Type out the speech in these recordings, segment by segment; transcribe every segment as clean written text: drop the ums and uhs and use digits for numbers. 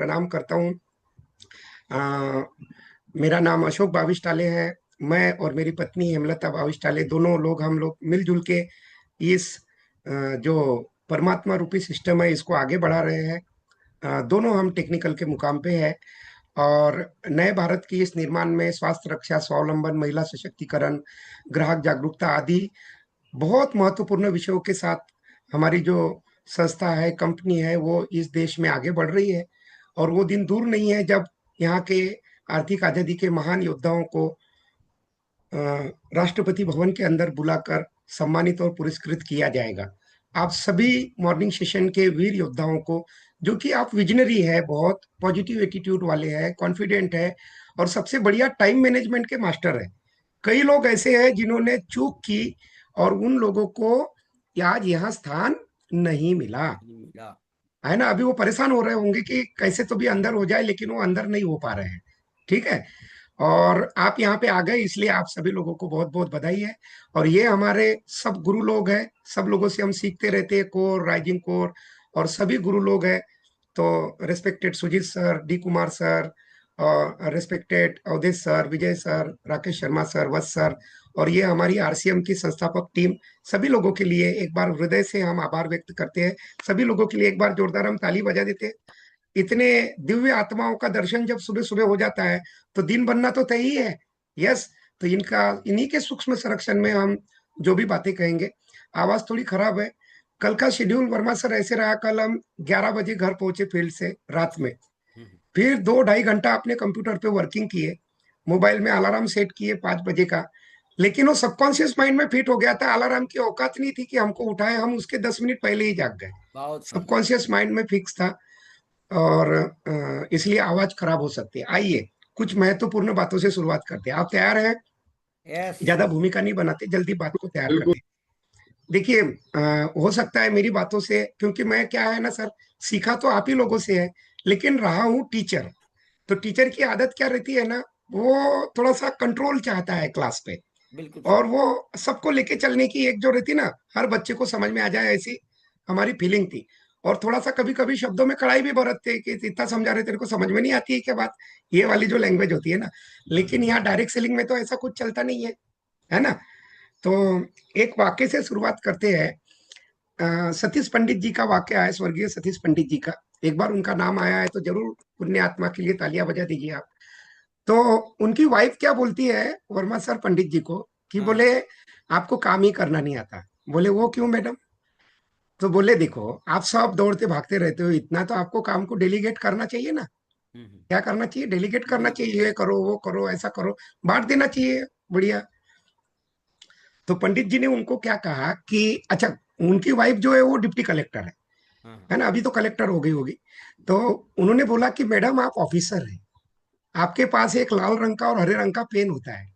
प्रणाम करता हूँ। अ, मेरा नाम अशोक बाविस्टाले है। मैं और मेरी पत्नी हेमलता बाविस्टाले दोनों लोग हम लोग मिलजुल के इस जो परमात्मा रूपी सिस्टम है इसको आगे बढ़ा रहे हैं। दोनों हम टेक्निकल के मुकाम पे है और नए भारत की इस निर्माण में स्वास्थ्य रक्षा, स्वावलंबन, महिला सशक्तिकरण, ग्राहक जागरूकता आदि बहुत महत्वपूर्ण विषयों के साथ हमारी जो संस्था है, कंपनी है, वो इस देश में आगे बढ़ रही है। और वो दिन दूर नहीं है जब यहाँ के आर्थिक आजादी के महान योद्धाओं को अ, राष्ट्रपति भवन के अंदर बुलाकर सम्मानित और पुरस्कृत किया जाएगा। आप सभी मॉर्निंग सेशन के वीर योद्धाओं को, जो कि आप विजनरी है, बहुत पॉजिटिव एटीट्यूड वाले हैं, कॉन्फिडेंट है और सबसे बढ़िया टाइम मैनेजमेंट के मास्टर है। कई लोग ऐसे हैं जिन्होंने चूक की और उन लोगों को आज यहाँ स्थान नहीं मिला, मिला। है ना। अभी वो परेशान हो रहे होंगे कि कैसे तो भी अंदर हो जाए, लेकिन वो अंदर नहीं हो पा रहे हैं। ठीक है। और आप यहाँ पे आ गए, इसलिए आप सभी लोगों को बहुत बहुत बधाई है। और ये हमारे सब गुरु लोग हैं, सब लोगों से हम सीखते रहते हैं, कोर, राइजिंग कोर और सभी गुरु लोग हैं। तो respected Sujeet sir, D Kumar sir, और respected Avdhesh sir, Vijay sir, Rakesh Sharma sir, Vats sir, और ये हमारी आरसीएम की संस्थापक टीम, सभी लोगों के लिए एक बार हृदय से हम आभार व्यक्त करते हैं। सभी लोगों के लिए एक बार जोरदार हम ताली बजा देते हैं। इतने दिव्य आत्माओं का दर्शन जब सुबह सुबह हो जाता है तो दिन बनना तो तय ही है। यस। तो इनका, इन्हीं के सूक्ष्म संरक्षण में हम जो भी बातें कहेंगे। आवाज थोड़ी खराब है। कल का शेड्यूल वर्मा सर ऐसे रहा, कल हम 11 बजे घर पहुंचे फील्ड से रात में। फिर 2 ढाई घंटा अपने कंप्यूटर पे वर्किंग किए, मोबाइल में अलार्म सेट किए 5 बजे का। लेकिन वो सबकॉन्शियस माइंड में फिट हो गया था, अलार्म की औकात नहीं थी कि हमको उठाए, हम उसके 10 मिनट पहले ही जाग गए। बहुत बढ़िया। सबकॉन्शियस माइंड में फिक्स था। और इसलिए आवाज खराब हो सकती है। आइए कुछ महत्वपूर्ण बातों से शुरुआत करते हैं। आप तैयार हैं? यस। ज्यादा भूमिका नहीं बनाते, जल्दी बात को तैयार बिल्कुल। करते हैं। देखिए, हो सकता है मेरी बातों से, क्योंकि मैं क्या है ना सर, सीखा तो आप ही लोगों से है, लेकिन रहा हूँ टीचर। तो टीचर की आदत क्या रहती है ना, वो थोड़ा सा कंट्रोल चाहता है क्लास पे। बिल्कुल और सही। वो सबको लेके चलने की एक जो रहती ना, हर बच्चे को समझ में आ जाए, ऐसी हमारी फीलिंग थी। और थोड़ा सा कभी कभी शब्दों में कड़ाई भी बरतते कि इतना समझा रहे तेरे को समझ में नहीं आती है क्या बात, ये वाली जो लैंग्वेज होती है ना। लेकिन यहाँ डायरेक्ट सेलिंग में तो ऐसा कुछ चलता नहीं है ना। तो एक वाक्य से शुरुआत करते हैं। सतीश पंडित जी का वाक्य है, स्वर्गीय सतीश पंडित जी का। एक बार उनका नाम आया है तो जरूर पुण्य आत्मा के लिए तालियां बजा दीजिए आप। तो उनकी वाइफ क्या बोलती है वर्मा सर पंडित जी को, कि हाँ। बोले आपको काम ही करना नहीं आता। बोले वो क्यों मैडम? तो बोले देखो, आप सब दौड़ते भागते रहते हो, इतना तो आपको काम को डेलीगेट करना चाहिए ना। क्या करना चाहिए? डेलीगेट करना बिल्कुल। चाहिए, ये करो, वो करो, ऐसा करो, बांट देना चाहिए। बढ़िया। तो पंडित जी ने उनको क्या कहा कि अच्छा, उनकी वाइफ जो है वो डिप्टी कलेक्टर हाँ। है ना, अभी तो कलेक्टर हो गई होगी। तो उन्होंने बोला कि मैडम आप ऑफिसर हैं, आपके पास एक लाल रंग का और हरे रंग का पेन होता है,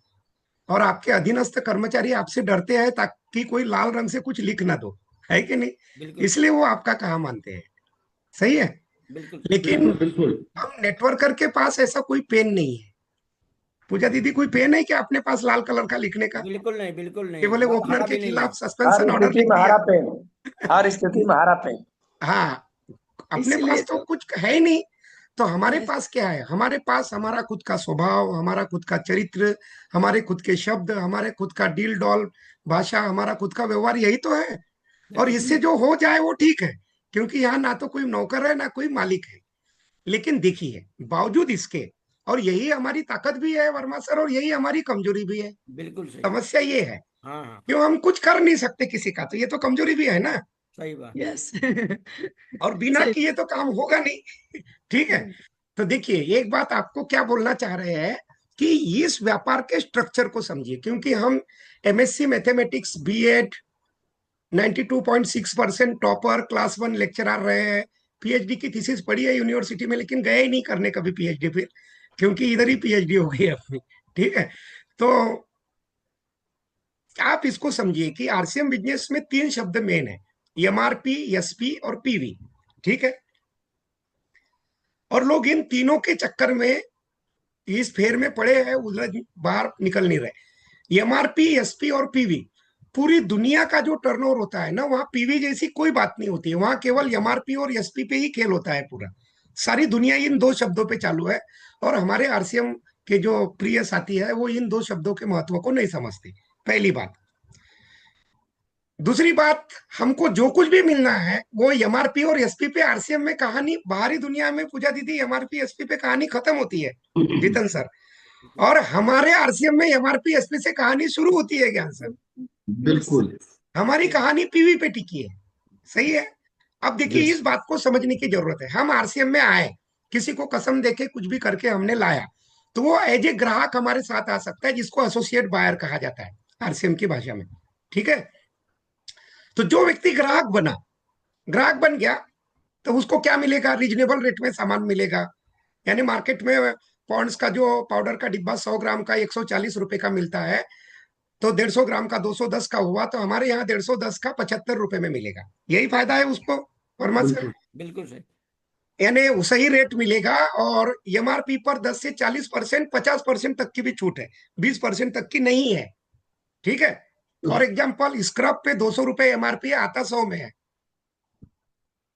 और आपके अधीनस्थ कर्मचारी आपसे डरते हैं ताकि कोई लाल रंग से कुछ लिख ना दो, है कि नहीं? बिल्कुल सही। इसलिए वो आपका कहा मानते हैं। सही है। बिल्कुल सही। लेकिन बिल्कुल बिल्कुल। हम नेटवर्कर के पास ऐसा कोई पेन नहीं है। पूजा दीदी, कोई पेन है क्या अपने पास लाल कलर का लिखने का? बिल्कुल नहीं, बिल्कुल नहीं, केवल ओपनर हमारा के भी नहीं है। खिलाफ हर सस्पेंशन ऑर्डर स्थिति लिख में दिया। हरा पेन, हर स्थिति में हरा पेन। हाँ, अपने इसीलिए पास तो तो कुछ है ही नहीं। तो हमारे ये पास क्या है? हमारे पास हमारा खुद का स्वभाव, हमारा खुद का चरित्र, हमारे खुद के शब्द, हमारे खुद का डील डॉल भाषा, हमारा खुद का व्यवहार, यही तो है। और बिल्कुल इससे सही। जो हो जाए वो ठीक है, क्योंकि यहाँ ना तो कोई नौकर है ना कोई मालिक है। लेकिन देखिए, बावजूद इसके, और यही हमारी ताकत भी है वर्मा सर, और यही हमारी कमजोरी भी है। बिल्कुल सही। समस्या ये है, हाँ हाँ। क्यों हम कुछ कर नहीं सकते किसी का, तो ये तो कमजोरी भी है ना। सही बात। यस और बिना सही। किए तो काम होगा नहीं। ठीक है। तो देखिए, एक बात आपको क्या बोलना चाह रहे हैं कि इस व्यापार के स्ट्रक्चर को समझिए, क्योंकि हम MSc mathematics BEd 92.6% topper class 1 lecturer रहे हैं। पीएचडी की थीसिस पढ़ी है यूनिवर्सिटी में, लेकिन गए ही नहीं करने कभी पीएचडी, फिर क्योंकि इधर ही पीएचडी हो गई है अपनी। ठीक है। तो आप इसको समझिए कि आरसीएम बिजनेस में 3 शब्द मेन है, एमआरपी, एसपी और पीवी। ठीक है। और लोग इन तीनों के चक्कर में इस फेर में पड़े हैं, उलझ बाहर निकल नहीं रहे। एमआरपी, एसपी और पीवी, पूरी दुनिया का जो टर्नओवर होता है ना, वहां पीवी जैसी कोई बात नहीं होती है, वहां केवल एमआरपी और एसपी पे ही खेल होता है पूरा। सारी दुनिया इन दो शब्दों पे चालू है, और हमारे आरसीएम के जो प्रिय साथी है वो इन दो शब्दों के महत्व को नहीं समझते। पहली बात। दूसरी बात, हमको जो कुछ भी मिलना है वो एमआरपी और एसपी पे, आरसीएम में कहानी, बाहरी दुनिया में पूजा दीदी एमआरपी एसपी पे कहानी खत्म होती है जीतन सर, और हमारे आरसीएम में एमआरपी एसपी से कहानी शुरू होती है ज्ञान सर। बिल्कुल। हमारी कहानी पीवी पे टिकी है। सही है। अब देखिए, इस यस। बात को समझने की जरूरत है। हम आरसीएम में आए, किसी को कसम देके कुछ भी करके हमने लाया, तो वो एज ए ग्राहक हमारे साथ आ सकता है, जिसको एसोसिएट बायर कहा जाता है आरसीएम की भाषा में। ठीक है। तो जो व्यक्ति ग्राहक बन गया, तो उसको क्या मिलेगा? रीजनेबल रेट में सामान मिलेगा। यानी मार्केट में पॉन्ड्स का जो पाउडर का डिब्बा 100 ग्राम का 140 रुपए का मिलता है, तो 150 ग्राम का 210 का हुआ, तो हमारे यहाँ 150 का 75 रुपए में मिलेगा। यही फायदा है उसको, वर्मा सर। बिल्कुल। बिल्कुल सही। यानी सही रेट मिलेगा, और एमआरपी पर 10 से 40%, 50% तक की भी छूट है, 20% तक की नहीं है। ठीक है। फॉर एग्जाम्पल, स्क्रब पे 200 रुपए एमआरपी है, आता 100 में है।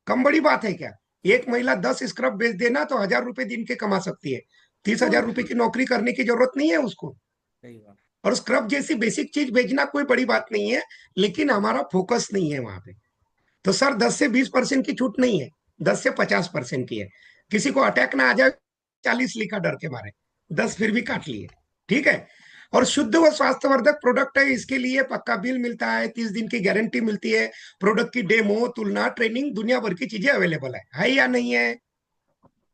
कम बड़ी बात है क्या? एक महिला 10 स्क्रब बेच देना तो 1,000 रुपए दिन के कमा सकती है। 30,000 रुपए की नौकरी करने की जरूरत नहीं है उसको। सही बात। और स्क्रब जैसी बेसिक चीज बेचना कोई बड़ी बात नहीं है, लेकिन हमारा फोकस नहीं है वहां पे। तो सर 10 से 20% की छूट नहीं है, 10 से 50% की है। किसी को अटैक ना आ जाए 40 लिखा डर के मारे, 10 फिर भी काट लिए। ठीक है। और शुद्ध व स्वास्थ्यवर्धक प्रोडक्ट है, इसके लिए पक्का बिल मिलता है, 30 दिन की गारंटी मिलती है, प्रोडक्ट की डेमो, तुलना, ट्रेनिंग, दुनिया भर की चीजें अवेलेबल है या नहीं है?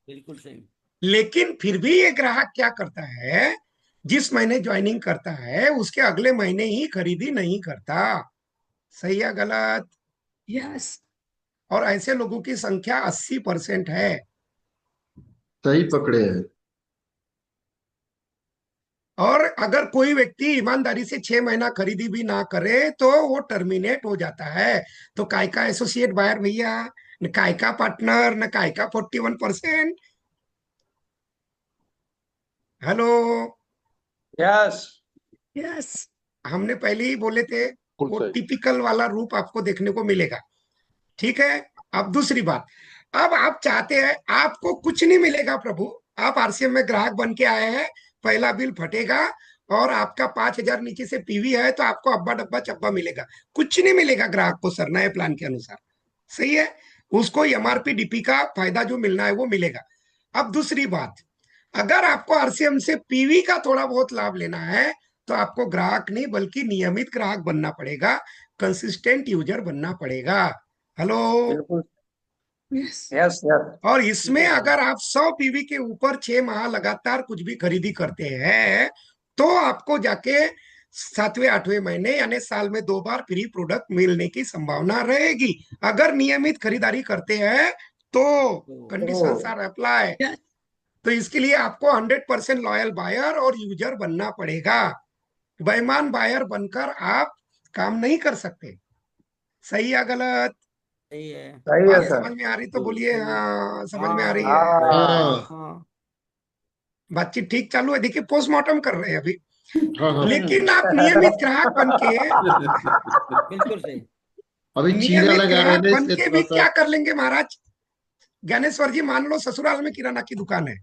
बिल्कुल सही। लेकिन फिर भी ये ग्राहक क्या करता है, जिस महीने ज्वाइनिंग करता है उसके अगले महीने ही खरीदी नहीं करता। सही या गलत? यस। और ऐसे लोगों की संख्या 80% है। सही पकड़े हैं। और अगर कोई व्यक्ति ईमानदारी से 6 महीना खरीदी भी ना करे तो वो टर्मिनेट हो जाता है। तो काय का एसोसिएट बायर भैया, न काय का पार्टनर, न काय का 41%। हेलो। यस। यस। हमने पहले ही बोले थे, बिल्कुल वो सही। टिपिकल वाला रूप आपको देखने को मिलेगा। ठीक है। अब दूसरी बात, अब आप चाहते हैं, आपको कुछ नहीं मिलेगा प्रभु। आप आरसीएम में ग्राहक बन के आए हैं, पहला बिल फटेगा, और आपका 5,000 नीचे से पीवी है, तो आपको अब्बा डब्बा चब्बा मिलेगा। कुछ नहीं मिलेगा ग्राहक को सर, नए प्लान के अनुसार। सही है। उसको एमआरपी डीपी का फायदा जो मिलना है वो मिलेगा। अब दूसरी बात, अगर आपको आरसीएम से पीवी का थोड़ा बहुत लाभ लेना है, तो आपको ग्राहक नहीं बल्कि नियमित ग्राहक बनना पड़ेगा, कंसिस्टेंट यूजर बनना पड़ेगा। हेलो। बिल्कुल। यस। Yes yes. और इसमें बिल्कुल सही। अगर आप 100 पीवी के ऊपर 6 माह लगातार कुछ भी खरीदी करते हैं, तो आपको जाके 7वें 8वें महीने यानी साल में 2 बार फ्री प्रोडक्ट मिलने की संभावना रहेगी, अगर नियमित खरीदारी करते हैं तो। तो कंडीशंस आर अप्लाई। यस। तो इसके लिए आपको 100% लॉयल बायर और यूजर बनना पड़ेगा। बेईमान बायर बनकर आप काम नहीं कर सकते। सही या गलत? सही है। सही है बात सर। समझ में आ रही तो बोलिए सही। हाँ, समझ में आ रही है। हाँ। हाँ। हाँ। बातचीत ठीक चालू है, देखिए पोस्टमार्टम कर रहे हैं अभी। हाँ हाँ। लेकिन आप नियमित ग्राहक बन के, बिल्कुल सही। अभी चीरा नियमित लगा रहे हैं ग्राहक ना बन इसलिए के थोड़ा भी सा। क्या कर लेंगे महाराज? ज्ञानेश्वर जी, मान लो ससुराल में किराना की दुकान है,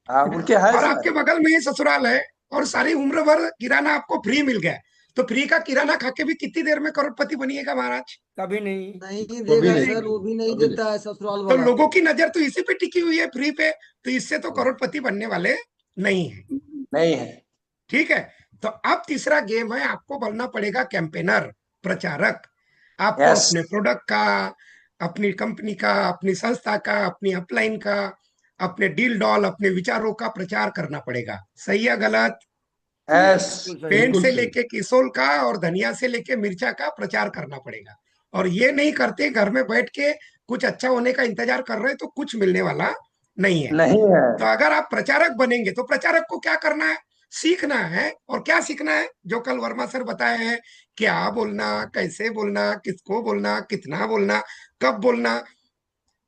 हाँ उनके है और आपके सर। बगल में ही ससुराल है, और सारी उम्र भर किराना आपको फ्री मिल गया, तो फ्री का किराना खा के भी कितनी देर में करोड़पति बनिएगा महाराज? कभी नहीं। नहीं कभी देगा नहीं। सर, वो भी नहीं कभी नहीं। देता है ससुराल तो वाला। लोगों की नजर तो इसी पे टिकी हुई है, फ्री पे, तो इससे तो करोड़पति बनने वाले नहीं है। नहीं है। ठीक है। तो अब तीसरा गेम है, आपको बनना पड़ेगा कैंपेनर, प्रचारक। आपको यस। अपने प्रोडक्ट का, अपनी कंपनी का, अपनी संस्था का, अपनी अपलाइन का, अपने डील डॉल, अपने विचारों का प्रचार करना पड़ेगा। सही है गलत? यस। बिल्कुल सही। पेंट बिल्कुल से सही। लेके किसोल का और धनिया से लेके मिर्चा का प्रचार करना पड़ेगा। और ये नहीं करते घर में बैठ के कुछ अच्छा होने का इंतजार कर रहे, तो कुछ मिलने वाला नहीं है। नहीं है। तो अगर आप प्रचारक बनेंगे, तो प्रचारक को क्या करना है? सीखना है। और क्या सीखना है? जो कल वर्मा सर बताए हैं, क्या बोलना, कैसे बोलना, किसको बोलना, कितना बोलना, कब बोलना।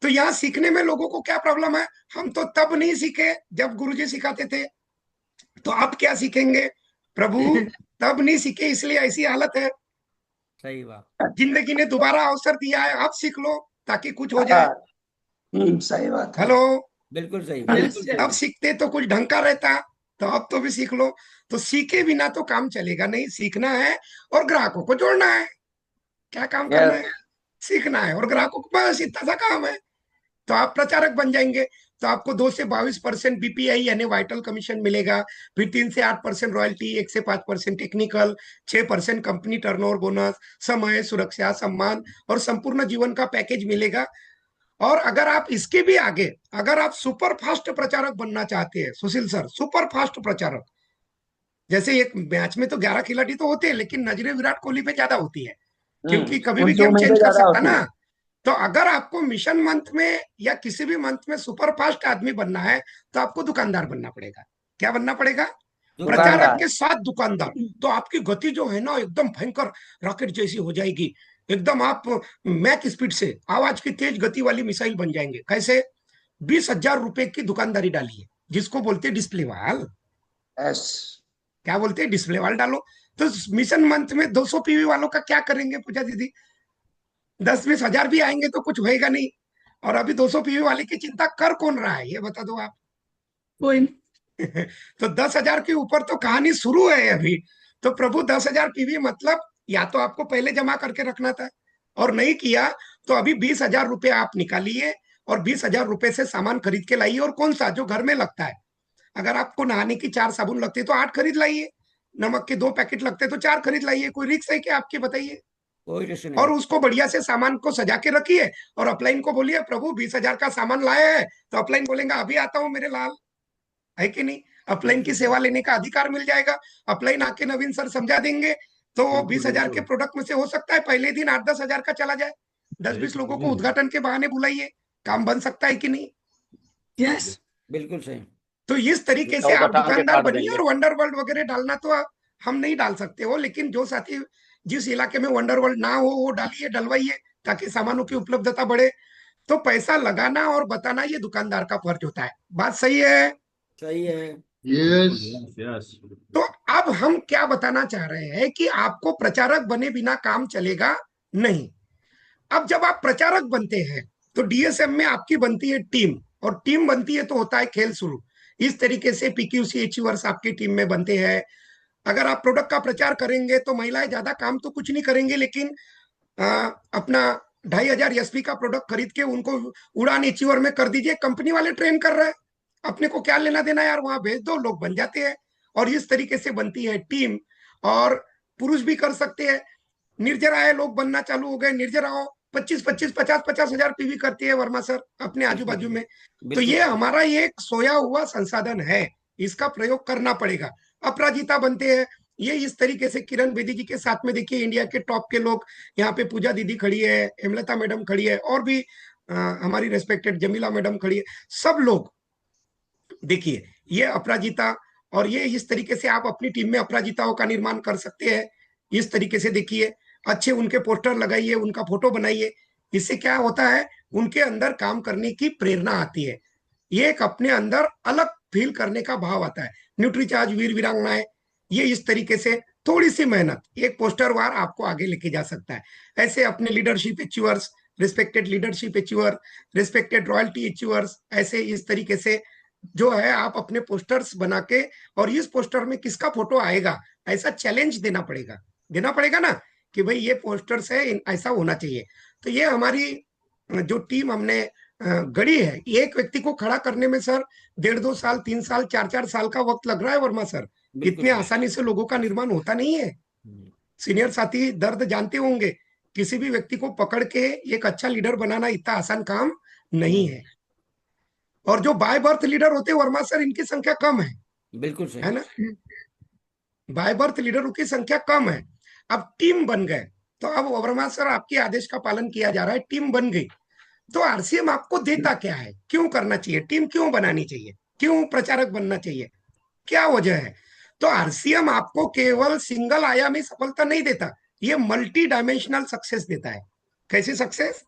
तो यहाँ सीखने में लोगों को क्या प्रॉब्लम है? हम तो तब नहीं सीखे जब गुरुजी सिखाते थे, तो अब क्या सीखेंगे प्रभु? तब नहीं सीखे इसलिए ऐसी हालत है। सही बात। जिंदगी ने दोबारा अवसर दिया है, अब सीख लो ताकि कुछ हो जाए। हाँ, सही बात है। हेलो। बिल्कुल सही, Yes, बिल्कुल yes. अब सही। सीखते तो कुछ ढंग का रहता, तो अब तो भी सीख लो। तो सीखे बिना तो काम चलेगा नहीं, सीखना है और ग्राहकों को जोड़ना है। क्या काम करना यस। है? सीखना है और ग्राहकों को, बस इतना सा काम है। तो आप प्रचारक बन जाएंगे। तो आपको 2 से 22% बीपीआई यानी वाइटल कमीशन मिलेगा। फिर 3 से 8% रॉयल्टी, 1 से 5% टेक्निकल, 6% कंपनी टर्नओवर बोनस, समय, सुरक्षा, सम्मान और संपूर्ण जीवन का पैकेज मिलेगा। और अगर आप इसके भी आगे, अगर आप सुपर फास्ट प्रचारक बनना चाहते हैं सुशील सर, सुपर फास्ट प्रचारक, जैसे एक मैच में तो 11 खिलाड़ी तो होते हैं, लेकिन नजरें विराट कोहली पे ज्यादा होती है, क्योंकि कभी भी उनकी गेम उम्मीदें चेंज कर ज्यादा सकता होती ना। है। तो अगर आपको मिशन मंथ में या किसी भी मंथ में सुपर फास्ट आदमी बनना है, तो आपको दुकानदार बनना पड़ेगा। क्या बनना पड़ेगा? प्रचारक दुकानदार। के साथ दुकानदार। तो आपकी गति जो है ना एकदम भयंकर रॉकेट जैसी हो जाएगी। एकदम आप मैक स्पीड से, आवाज की तेज गति वाली मिसाइल बन जाएंगे। कैसे? 20,000 रुपए की दुकानदारी डालिए, जिसको बोलते हैं डिस्प्ले वाल। यस। क्या बोलते हैं? डिस्प्ले वाल डालो। तो मिशन मंथ में 200 पीवी वालों का क्या करेंगे पूजा दीदी? 10-20 हजार भी आएंगे तो कुछ होएगा नहीं। और अभी 200 पीवी वाले की चिंता कर कौन रहा है, ये बता दो आप। Point. तो 10,000 के ऊपर तो कहानी शुरू है अभी। तो प्रभु 10,000 पीवी मतलब, या तो आपको पहले जमा करके रखना था और नहीं किया, तो अभी 20,000 रुपये आप निकालिए और 20,000 रुपये से सामान खरीद के लाइए। और कौन सा जो घर में लगता है। अगर आपको नहाने की 4 साबुन लगती है तो 8 खरीद लाइए। नमक के 2 पैकेट लगते हैं तो 4 खरीद लाइए। कोई रिक्स है क्या आपकी, बताइए? कोई रिस्क और नहीं। उसको बढ़िया से सामान को सजा के रखिए। और अपलाइन को बोलिए प्रभु 20,000 का सामान लाए हैं, तो अपलाइन बोलेंगे अभी आता हूं मेरे लाल। है कि नहीं? अपलाइन की बिल्कुल सेवा सही, लेने का अधिकार मिल जाएगा। अपलाइन आके नवीन सर समझा देंगे। तो वो 20,000 के प्रोडक्ट में से हो सकता है पहले दिन 8-10 हजार का चला जाए। 10-20 लोगों को उद्घाटन के बहाने बुलाइए। काम बन सकता है कि नहीं? Yes. बिल्कुल सही। तो इस तरीके से वो तो आप टांगे दुकानदार काट बनिए। देंगे। और वंडर वर्ल्ड वगैरह डालना तो हम नहीं डाल सकते हो, लेकिन जो साथी जिस इलाके में वंडर वर्ल्ड ना हो वो डालिए, डलवाइए, ताकि सामानों की उपलब्धता बढ़े। तो पैसा लगाना और बताना ये दुकानदार का फर्ज होता है। बात सही है? सही है। Yes. तो अब हम क्या बताना चाह रहे हैं कि आपको प्रचारक बने बिना काम चलेगा नहीं। अब जब आप प्रचारक बनते हैं तो डीएसएम में आपकी बनती है टीम, और टीम बनती है तो होता है खेल शुरू। इस तरीके से पीक्यूसी अचीवर्स आपकी टीम में बनते हैं। अगर आप प्रोडक्ट का प्रचार करेंगे तो महिलाएं ज्यादा काम तो कुछ नहीं करेंगे, लेकिन अपना 2,500 एसपी का प्रोडक्ट खरीद के उनको उड़ान अचीवर में कर दीजिए। कंपनी वाले ट्रेन कर रहे हैं, अपने को क्या लेना देना यार, वहां भेज दो, लोग बन जाते हैं। और इस तरीके से बनती है टीम। और पुरुष भी कर सकते हैं। निर्जराएं लोग बनना चालू हो गए। निर्जराओं 25-25, 50-50 हजार पीवी करती है वर्मा सर अपने आजू बिल्कुल बाजू सही, में। तो बिल्कुल ये सही। हमारा ये एक सोया हुआ संसाधन है, इसका प्रयोग करना पड़ेगा। अपराजिता बनते हैं। ये इस तरीके से किरण बेदी जी के साथ में देखिए इंडिया के टॉप के लोग, यहाँ पे पूजा दीदी खड़ी है, हेमलता मैडम खड़ी है, और भी हमारी रेस्पेक्टेड जमीला मैडम खड़ी है। सब लोग देखिए, ये अपराजिता। और ये इस तरीके से आप अपनी टीम में अपराजिताओं का निर्माण कर सकते हैं। इस तरीके से देखिए, अच्छे उनके पोस्टर लगाइए, उनका फोटो बनाइए। इससे क्या होता है, उनके अंदर काम करने की प्रेरणा आती है। ये एक अपने अंदर अलग फील करने का भाव आता है। न्यूट्रीचार्ज वीर वीरांगनाएं, ये इस तरीके से थोड़ी सी मेहनत एक पोस्टर वार आपको आगे लेके जा सकता है। ऐसे अपने leadership achievers, respected leadership achiever, respected royalty achievers, ऐसे इस तरीके से जो है आप अपने पोस्टर्स बना के, और इस पोस्टर में किसका फोटो आएगा ऐसा चैलेंज देना पड़ेगा ना, कि भाई ये पोस्टर्स है, ऐसा होना चाहिए। तो ये हमारी जो टीम हमने गढ़ी है, एक व्यक्ति को खड़ा करने में सर 1.5-2 साल, 3 साल, 4-4 साल का वक्त लग रहा है वर्मा सर। बिल्कुल इतने सही। आसानी से लोगों का निर्माण होता नहीं है। सीनियर साथी दर्द जानते होंगे। किसी भी व्यक्ति को पकड़ के एक अच्छा लीडर बनाना इतना आसान काम नहीं है। और जो बाय बर्थ लीडर होते हैं वर्मा सर, इनकी संख्या कम बिल्कुल है सही। ना? बाय बर्थ लीडरों की संख्या कम है। अब टीम बन गए, तो अब वर्मा सर आपके आदेश का पालन किया जा रहा है, टीम बन गई। तो आरसीएम आपको देता क्या है, क्यों करना चाहिए, टीम क्यों बनानी चाहिए, क्यों प्रचारक बनना चाहिए, क्या वजह है? तो आरसीएम आपको केवल सिंगल आयामी सफलता नहीं देता, ये मल्टी डायमेंशनल सक्सेस देता है। कैसी सक्सेस?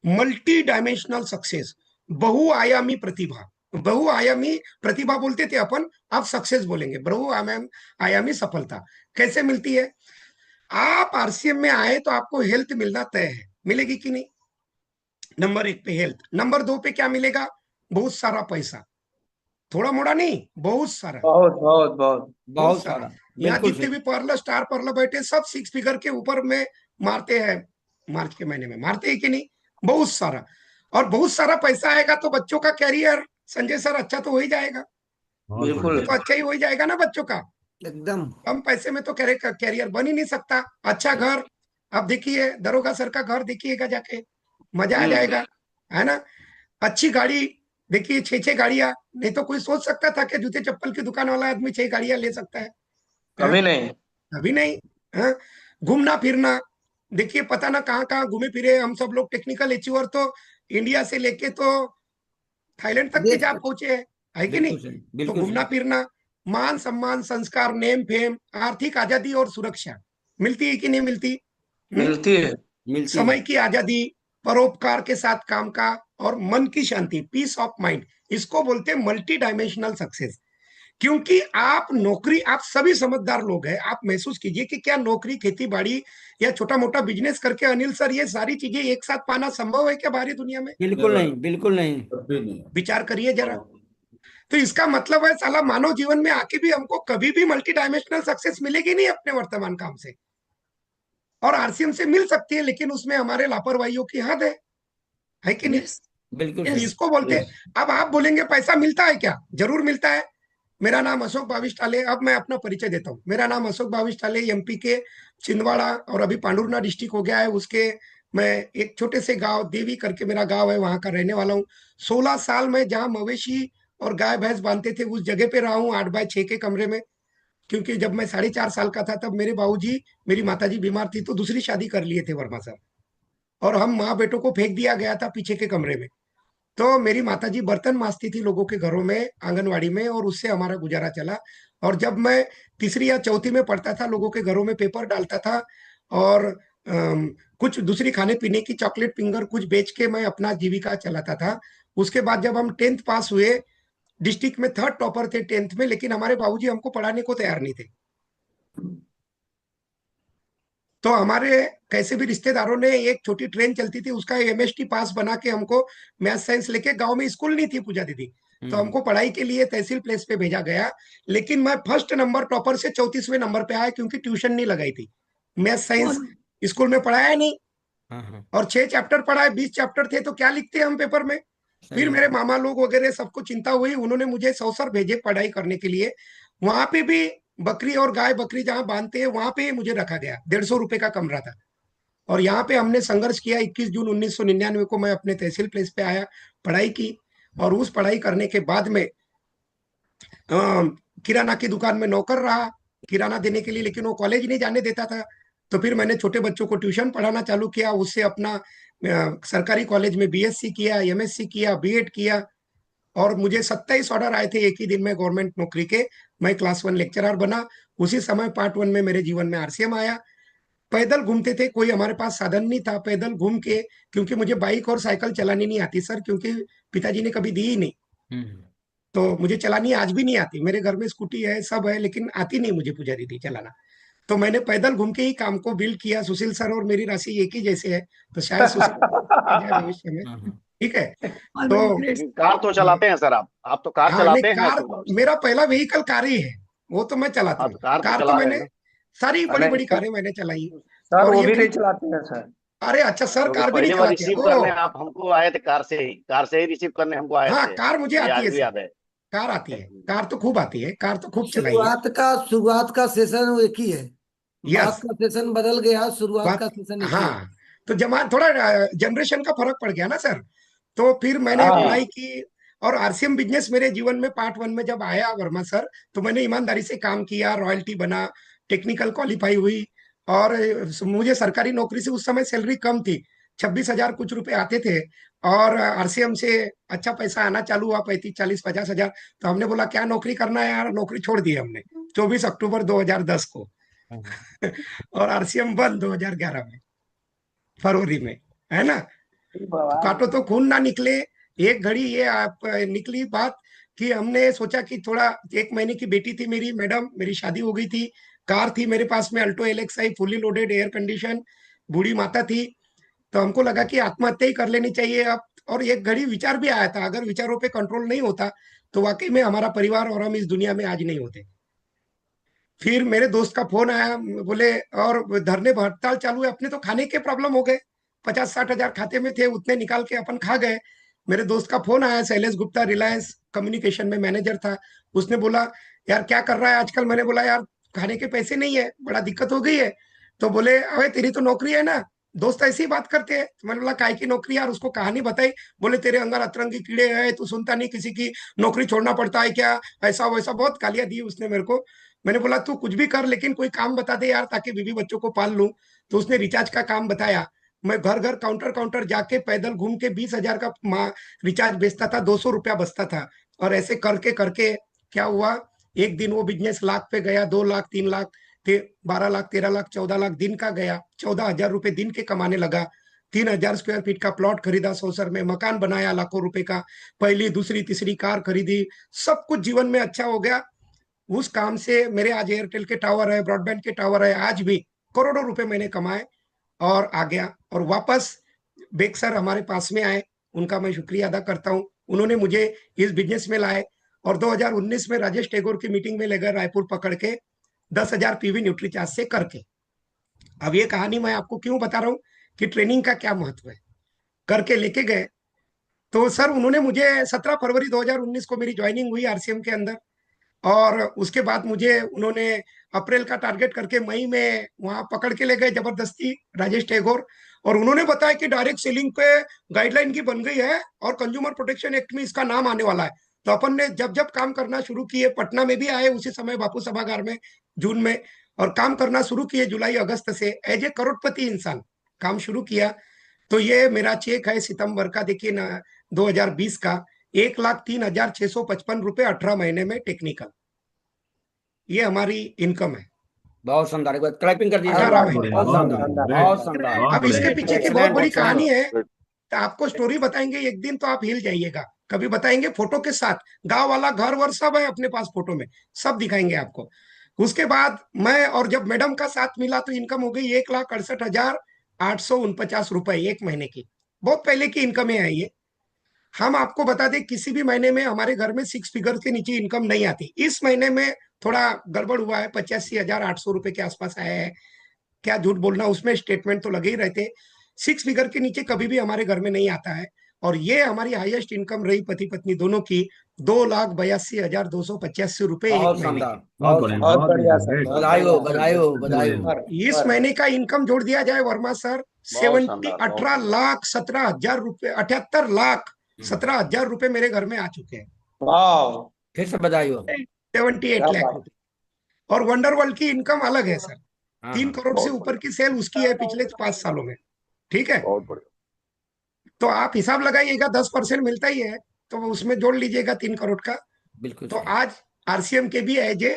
मल्टी डायमेंशनल सक्सेस, बहुआयामी प्रतिभा। बहुआयामी प्रतिभा बोलते थे अपन, अब सक्सेस बोलेंगे, बहुआयामी सफलता। कैसे मिलती है? आप आरसीएम में आए तो आपको हेल्थ मिलना तय है, मिलेगी कि नहीं? नंबर 1 पे हेल्थ, नंबर 2 पे क्या मिलेगा? बहुत सारा पैसा, थोड़ा मोड़ा नहीं, बहुत सारा, बहुत बहुत बहुत। बहुत बहुत सारा। सारा। यहाँ बिल्कुल जितने सही। भी पर्ल स्टार पर्ल बैठे सब 6 फिगर के ऊपर में मारते हैं, मार्च के महीने में मारते हैं कि नहीं? बहुत सारा। और बहुत सारा पैसा आएगा तो बच्चों का कैरियर, संजय सर, अच्छा तो हो ही जाएगा। बिल्कुल। तो अच्छा ही हो ही जाएगा ना बच्चों का। एकदम। कम पैसे में तो कैरियर बन ही नहीं सकता। अच्छा घर, अब देखिए दरोगा सर का घर देखिएगा जाके, मजा आ हम्म। जाएगा, है ना? अच्छी गाड़ी, देखिए 6 6 गाड़ियां, नहीं तो कोई सोच सकता था कि जूते चप्पल की दुकान वाला आदमी 6 गाड़ियां ले सकता है? हैं? कभी नहीं। अभी नहीं। हैं? घूमना फिरना, देखिए पता ना कहाँ कहाँ घूमे फिरे हम सब लोग। टेक्निकल अचीवर तो इंडिया से लेके तो थाईलैंड तक भी देख जा कर। पहुंचे हैं, है कि नहीं? बिल्कुल सही, तो बिल्कुल घूमना सही। फिरना, मान सम्मान संस्कार नेम फेम, आर्थिक आजादी और सुरक्षा मिलती है कि नहीं मिलती? हम्म? मिलती है। मिलती है। समय की आजादी, परोपकार के साथ काम का, और मन की शांति, पीस ऑफ माइंड, इसको बोलते हैं मल्टी डायमेंशनल सक्सेस। क्योंकि आप नौकरी, आप सभी समझदार लोग हैं, आप महसूस कीजिए कि क्या नौकरी, खेती बाड़ी या छोटा मोटा बिजनेस करके अनिल सर ये सारी चीजें एक साथ पाना संभव है क्या बाहरी दुनिया में? बिल्कुल नहीं, बिल्कुल नहीं। विचार करिए जरा। तो इसका मतलब है साला मानव जीवन में आके भी हमको कभी भी मल्टी डायमेंशनल सक्सेस मिलेगी नहीं अपने वर्तमान काम से। और आरसीएम से मिल सकती है, लेकिन उसमें हमारे लापरवाहियों की हद है कि नहीं? Yes. बिल्कुल तो सही। Yes. इसको बोलते हैं। अब आप बोलेंगे पैसा मिलता है क्या? जरूर मिलता है। मेरा नाम अशोक भाविश टाले, अब मैं अपना परिचय देता हूँ। मेरा नाम अशोक भाविश टाले, एमपी के छिंदवाड़ा और अभी पांडुरना डिस्ट्रिक्ट हो गया है उसके, मैं एक छोटे से गांव देवी करके मेरा गांव है, वहां का रहने वाला हूँ। 16 साल में जहाँ मवेशी और गाय भैंस बांधते थे उस जगह पे रहा हूँ, 8 बाय 6 के कमरे में। क्योंकि जब मैं 4.5 साल का था तब मेरे बाबूजी, मेरी माताजी बीमार थी तो दूसरी शादी कर लिए थे वर्मा साहब, और हम माँ बेटों को फेंक दिया गया था पीछे के कमरे में। तो मेरी माताजी बर्तन मांजती थी लोगों के घरों में, आंगनवाड़ी में, और उससे हमारा गुजारा चला। और जब मैं तीसरी या चौथी में पढ़ता था, लोगों के घरों में पेपर डालता था, और कुछ दूसरी खाने पीने की चॉकलेट फिंगर कुछ बेच के मैं अपना जीविका चलाता था। उसके बाद जब हम 10th पास हुए, डिस्ट्रिक्ट में 3rd टॉपर थे 10th में, लेकिन हमारे बाबूजी हमको पढ़ाने को तैयार नहीं थे। तो हमारे कैसे भी रिश्तेदारों ने, एक छोटी ट्रेन चलती थी उसका एमएसटी पास बना के हमको मैथ साइंस लेके, गांव में स्कूल नहीं थी पूजा दीदी, तो हम्म। हमको पढ़ाई के लिए तहसील प्लेस पे भेजा गया। लेकिन मैं फर्स्ट नंबर टॉपर से 34वें नंबर पे आया, क्योंकि ट्यूशन नहीं लगाई थी। मैथ साइंस Oh, स्कूल में पढ़ाया नहीं, हाँ हाँ। और 6 चैप्टर पढ़ाए, 20 चैप्टर थे, तो क्या लिखते हम पेपर में? सही फिर है। मेरे मामा लोग वगैरह सबको चिंता हुई, उन्होंने मुझे सौसर भेजे पढ़ाई करने के लिए। वहां पे भी बकरी और गाय बकरी जहां बांधते हैं वहां पे मुझे रखा गया, 150 रुपए का कमरा था। और यहाँ पे हमने संघर्ष किया। 21 जून 1999 को मैं अपने तहसील प्लेस पे आया, पढ़ाई की। और उस पढ़ाई करने के बाद में किराना की दुकान में नौकर रहा, किराना देने के लिए, लेकिन वो कॉलेज नहीं जाने देता था। तो फिर मैंने छोटे बच्चों को ट्यूशन पढ़ाना चालू किया, उससे अपना सरकारी कॉलेज में बीएससी किया, एमएससी किया, बीएड किया। और मुझे 27 ऑर्डर आए थे एक ही दिन में गवर्नमेंट नौकरी के। मैं क्लास 1 लेक्चरर बना। उसी समय पार्ट 1 में मेरे जीवन में आरसीएम आया। पैदल घूमते थे, कोई हमारे पास साधन नहीं था, पैदल घूम के, क्योंकि मुझे बाइक और साइकिल चलानी नहीं आती सर, क्योंकि पिताजी ने कभी दी ही नहीं। हम्म। तो मुझे चलानी आज भी नहीं आती, मेरे घर में स्कूटी है सब है, लेकिन आती नहीं मुझे पूजा दीदी चलाना। तो मैंने पैदल घूम के ही काम को बिल्ड किया। सुशील सर और मेरी राशि एक ही जैसे है, तो शायद सुशील जाए भविष्य में। हाँ हाँ। ठीक है। all तो very great. लेकिन कार तो चलाते हैं सर, आप तो कार हाँ, नहीं चलाते हैं कार, सुभाष सर। मेरा पहला व्हीकल कार ही है, वो तो मैं चलाता हाँ हूँ। तो कार तो कार तो चला रहे हैं मैंने ना। सारी बड़ी नहीं बड़ी सर, कारें मैंने चलाई। सर और वो ये भी भी, नहीं चलाते हैं सर। अरे अच्छा सर, क्योंकि कार भी नहीं पहली बार चलाते रिसीव ओ? करने आप हमको आए थे कार से ही रिसीव करने हमको आए हाँ, थे। कार मुझे मुझे आती आज है भी सर, याद है। कार आती है, कार तो खूब आती है, कार तो खूब चलाई है। शुरुआत का सेशन वो एक ही है। बाद यस, का सेशन बदल गया, शुरुआत बात, का सेशन एक ही है। हाँ। तो जमा थोड़ा जनरेशन का फर्क पड़ गया ना सर। तो फिर मैंने हाँ। पढ़ाई की। और आरसीएम बिजनेस मेरे जीवन में पार्ट 1 में जब आया वर्मा सर, तो मैंने ईमानदारी से काम किया, रॉयल्टी बना, टेक्निकल क्वालिफाई हुई। और मुझे सरकारी नौकरी से उस समय सैलरी कम थी, 26,000 कुछ रुपए आते थे। और आरसीएम से अच्छा पैसा आना चालू हुआ, 35 40 50 हजार। तो हमने बोला क्या नौकरी करना है यार, नौकरी छोड़ दी हमने 24 अक्टूबर 2010 को। हाँ हाँ। और आरसीएम बंद 2011 में, फरवरी में, है ना? तो काटो तो खून ना निकले। एक घड़ी ये आप निकली बात कि हमने सोचा कि थोड़ा, 1 महीने की बेटी थी मेरी मैडम, मेरी शादी हो गई थी, कार थी मेरे पास में Alto Alex I fully loaded air condition, बूढ़ी माता थी। तो हमको लगा कि आत्महत्या ही कर लेनी चाहिए अब। और एक घड़ी विचार भी आया था, अगर विचारों पे कंट्रोल नहीं होता तो वाकई में हमारा परिवार और हम इस दुनिया में आज नहीं होते। फिर मेरे दोस्त का फोन आया, बोले और धरने हड़ताल चालू है, अपने तो खाने के प्रॉब्लम हो गए, 50-60 हजार खाते में थे, उतने निकाल के अपन खा गए। मेरे दोस्त का फोन आया, शैलेश गुप्ता, रिलायंस कम्युनिकेशन में मैनेजर था। उसने बोला यार क्या कर रहा है आजकल? मैंने बोला यार खाने के पैसे नहीं है, बड़ा दिक्कत हो गई है। तो बोले अबे तेरी तो नौकरी है ना। दोस्त ऐसी ही बात करते हैं। तो मैंने बोला काय की नौकरी यार? उसको कहानी बताई। बोले तेरे अंदर अतरंगी कीड़े हैं, तू सुनता नहीं, किसी की नौकरी छोड़ना पड़ता है क्या, ऐसा वैसा बहुत गालियां दी उसने मेरे को। मैंने बोला तू कुछ भी कर लेकिन कोई काम बता दे यार, ताकि बीवी बच्चों को पाल लूं। तो उसने रिचार्ज का काम बताया। मैं घर घर काउंटर काउंटर जाके पैदल घूम के 20 हजार का रिचार्ज बेचता था, 200 रुपया बचता था। और ऐसे करके करके क्या हुआ, एक दिन वो बिजनेस लाख पे गया, 2 लाख, 3 लाख, 12 लाख, 13 लाख, 14 लाख दिन का गया। 14 हजार रुपए दिन के कमाने लगा। 3,000 स्क्वायर फीट का प्लॉट खरीदा सौसर में, मकान बनाया लाखों रुपए का, पहली दूसरी तीसरी कार खरीदी, सब कुछ जीवन में अच्छा हो गया। उस काम से मेरे आज एयरटेल के टावर है, ब्रॉडबैंड के टावर है, आज भी करोड़ों रुपए मैंने कमाए और आ गया। और वापस बेग सर हमारे पास में आए, उनका मैं शुक्रिया अदा करता हूँ। उन्होंने मुझे इस बिजनेस में लाए और 2019 में राजेश टेगोर की मीटिंग में ले गए रायपुर पकड़ के, 10,000 पीवी न्यूट्रीचार्ज से करके। अब ये कहानी मैं आपको क्यों बता रहा हूँ कि ट्रेनिंग का क्या महत्व है। करके लेके गए तो सर उन्होंने मुझे 17 फरवरी 2019 को मेरी ज्वाइनिंग हुई आरसीएम के अंदर। और उसके बाद मुझे उन्होंने अप्रैल का टारगेट करके मई में वहां पकड़ के ले गए जबरदस्ती राजेश टेगोर। और उन्होंने बताया कि डायरेक्ट सेलिंग पे गाइडलाइन की बन गई है और कंज्यूमर प्रोटेक्शन एक्ट में इसका नाम आने वाला है। तो अपन ने जब जब काम करना शुरू किए, पटना में भी आए उसी समय बापू सभागार में जून में, और काम करना शुरू किए जुलाई अगस्त से, एज ए करोड़पति इंसान काम शुरू किया। तो ये मेरा चेक है सितंबर का, देखिए ना, 2020 का, 1,03,655 रुपए 18 महीने में टेक्निकल। ये हमारी इनकम है। बहुत शानदार, एक बार क्लैपिंग कर दीजिए। 18 महीने। बहुत शानदार, बहुत शानदार। अब इसके पीछे की बहुत Excellent, बड़ी excellent। कहानी है, तो आपको स्टोरी बताएंगे एक दिन तो आप हिल जाइएगा। कभी बताएंगे फोटो के साथ, गांव वाला घर वर सब है अपने पास, फोटो में सब दिखाएंगे आपको। उसके बाद मैं और जब मैडम का साथ मिला तो इनकम हो गई 1,68,849 रुपए एक महीने की। बहुत पहले की इनकम है ये। हम आपको बता दें किसी भी महीने में हमारे घर में 6 फिगर के नीचे इनकम नहीं आती। इस महीने में थोड़ा गड़बड़ हुआ है, 85,800 रुपए के आसपास आया है। क्या झूठ बोलना, उसमें स्टेटमेंट तो लगे ही रहते। 6 फिगर के नीचे कभी भी हमारे घर में नहीं आता है। और ये हमारी हाईएस्ट इनकम रही पति पत्नी दोनों की, 2,82,285 रुपए एक बहुत महीने शानदार, की। बहुत बढ़िया, शानदार। बहुत बढ़िया सर, बहुत बधाई हो, बढ़िया। बधाई हो, बधाई हो। इस महीने का इनकम जोड़ दिया जाए वर्मा सर, बहुत 70 शानदार, 18,17,000 रुपए, 78,00,000 रुपए मेरे घर में आ चुके हैं। वाह, फिर से बधाई हो। 78 क्या लाख बात। रुपए। और वंडर वर्ल्ड की इनकम अलग है सर, हाँ 3 हाँ, करोड़ से बहुत ऊपर की सेल उसकी है पिछले 5 सालों में। ठीक है, बहुत बढ़िया। तो आप हिसाब लगाइएगा, 10% मिलता ही है, तो उसमें जोड़ लीजिएगा 3 करोड़ का। बिल्कुल तो सही। आज आरसीएम के भी एज ए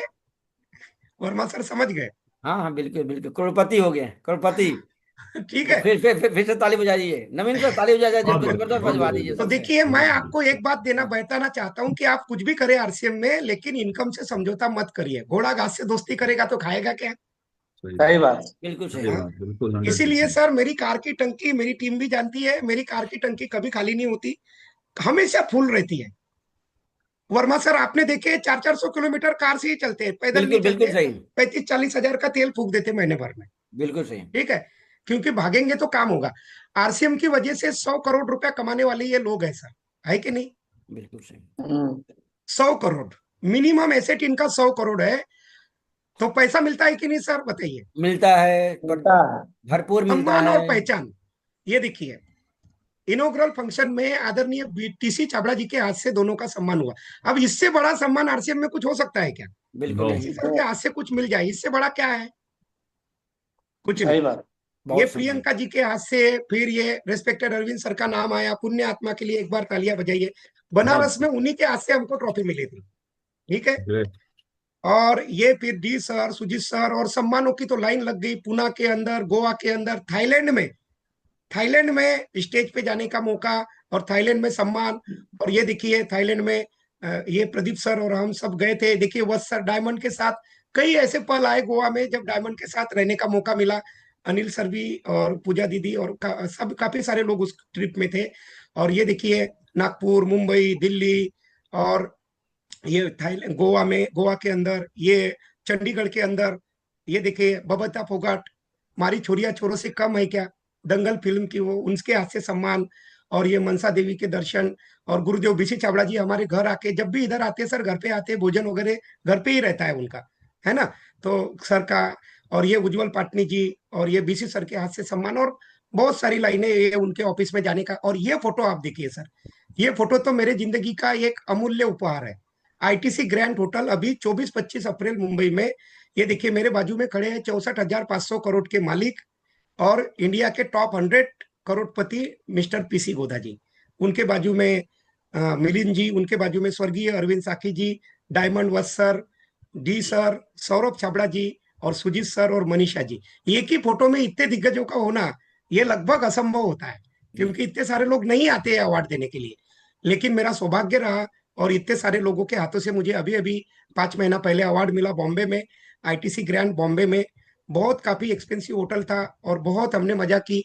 वर्मा सर समझ गए। हाँ हाँ, बिल्कुल बिल्कुल, करोड़पति हो गए, करोड़पति। ठीक तो है। फिर से ताली बजाइए, नवीन सर, ताली बजा जबरदस्त बजवा दीजिए तो सबसे। देखिए मैं आपको एक बात देना बताना चाहता हूं कि आप कुछ भी करें आरसीएम में, लेकिन इनकम से समझौता मत करिए। घोड़ा घास से दोस्ती करेगा तो खाएगा क्या? सही बात। बिल्कुल सही। हाँ? इसीलिए सर मेरी कार की टंकी, मेरी टीम भी जानती है, मेरी कार की टंकी कभी खाली नहीं होती, हमेशा फुल रहती है। वर्मा सर आपने देखे 400-400 किलोमीटर कार से ही चलते हैं, पैदल नहीं बिल्कुल बिल्कुल चलते। सही, 35-40 हजार का तेल फूक देते महीने भर में। बिल्कुल सही। ठीक है, क्योंकि भागेंगे तो काम होगा। आरसीएम की वजह से 100 करोड़ रुपया कमाने वाले ये लोग हैं सर, है कि नहीं? बिल्कुल सही। 100 करोड़ मिनिमम एसेट इनका 100 करोड़ है। तो पैसा मिलता है कि नहीं सर, बताइए? मिलता है, मिलता है। भरपूर मिलता सम्मान और है। पहचान। ये देखिए, इनॉग्रल फंक्शन में आदरणीय बीटीसी चावड़ा जी के हाथ से दोनों का सम्मान हुआ। अब इससे बड़ा सम्मान आरसीएम में कुछ हो सकता है क्या? बिल्कुल नहीं। सर के हाथ से कुछ मिल जाए, इससे बड़ा क्या है? कुछ सही नहीं। बात। ये बहुत सम्मान। प्रियंका जी के हाथ से, फिर ये रेस्पेक्टेड अरविंद सर का नाम आया, पुण्य आत्मा के लिए एक बार तालियां बजाइए। बनारस में उन्हीं के हाथ से हमको ट्रॉफी मिली थी। ठीक है, और ये फिर डी सर, सुजीत सर, और सम्मानों की तो लाइन लग गई। पूना के अंदर, गोवा के अंदर, थाईलैंड में स्टेज पे जाने का मौका और थाईलैंड में सम्मान। और ये देखिए थाईलैंड में ये प्रदीप सर और हम सब गए थे। देखिए वत्स सर डायमंड के साथ, कई ऐसे पल आए गोवा में जब डायमंड के साथ रहने का मौका मिला। अनिल सर भी और पूजा दीदी और सब काफी सारे लोग उस ट्रिप में थे। और ये देखिए नागपुर, मुंबई, दिल्ली और ये थाईलैंड, गोवा में, गोवा के अंदर, ये चंडीगढ़ के अंदर, ये देखिए बबीता फोगाट, हमारी छोरिया छोरों से कम है क्या, दंगल फिल्म की वो, उनके हाथ से सम्मान। और ये मनसा देवी के दर्शन। और गुरुदेव बीसी चावड़ा जी हमारे घर आके, जब भी इधर आते सर घर पे आते, भोजन वगैरह घर पे ही रहता है उनका, है ना। तो सर का, और ये उज्जवल पाटनी जी, और ये बीसी सर के हाथ से सम्मान, और बहुत सारी लाइनें ये उनके ऑफिस में जाने का। और ये फोटो आप देखिए सर, ये फोटो तो मेरे जिंदगी का एक अमूल्य उपहार है। आईटीसी ग्रैंड होटल अभी 24-25 अप्रैल मुंबई में। ये देखिए मेरे बाजू में खड़े हैं 64,500 करोड़ के मालिक और इंडिया के टॉप 100 करोड़पति मिस्टर पीसी गोधा जी। उनके बाजू में मिलिंद जी, उनके बाजू में स्वर्गीय Arvind Sakhi ji, Diamond Vats sir, D sir, Saurabh Chhabra ji, और सुजीत सर और मनीषा जी। एक ही फोटो में इतने दिग्गजों का होना ये लगभग असंभव होता है, क्योंकि इतने सारे लोग नहीं आते हैं अवार्ड देने के लिए। लेकिन मेरा सौभाग्य रहा, और इतने सारे लोगों के हाथों से मुझे अभी अभी 5 महीना पहले अवार्ड मिला बॉम्बे में, आईटीसी ग्रैंड बॉम्बे में। बहुत काफी एक्सपेंसिव होटल था और बहुत हमने मजा की।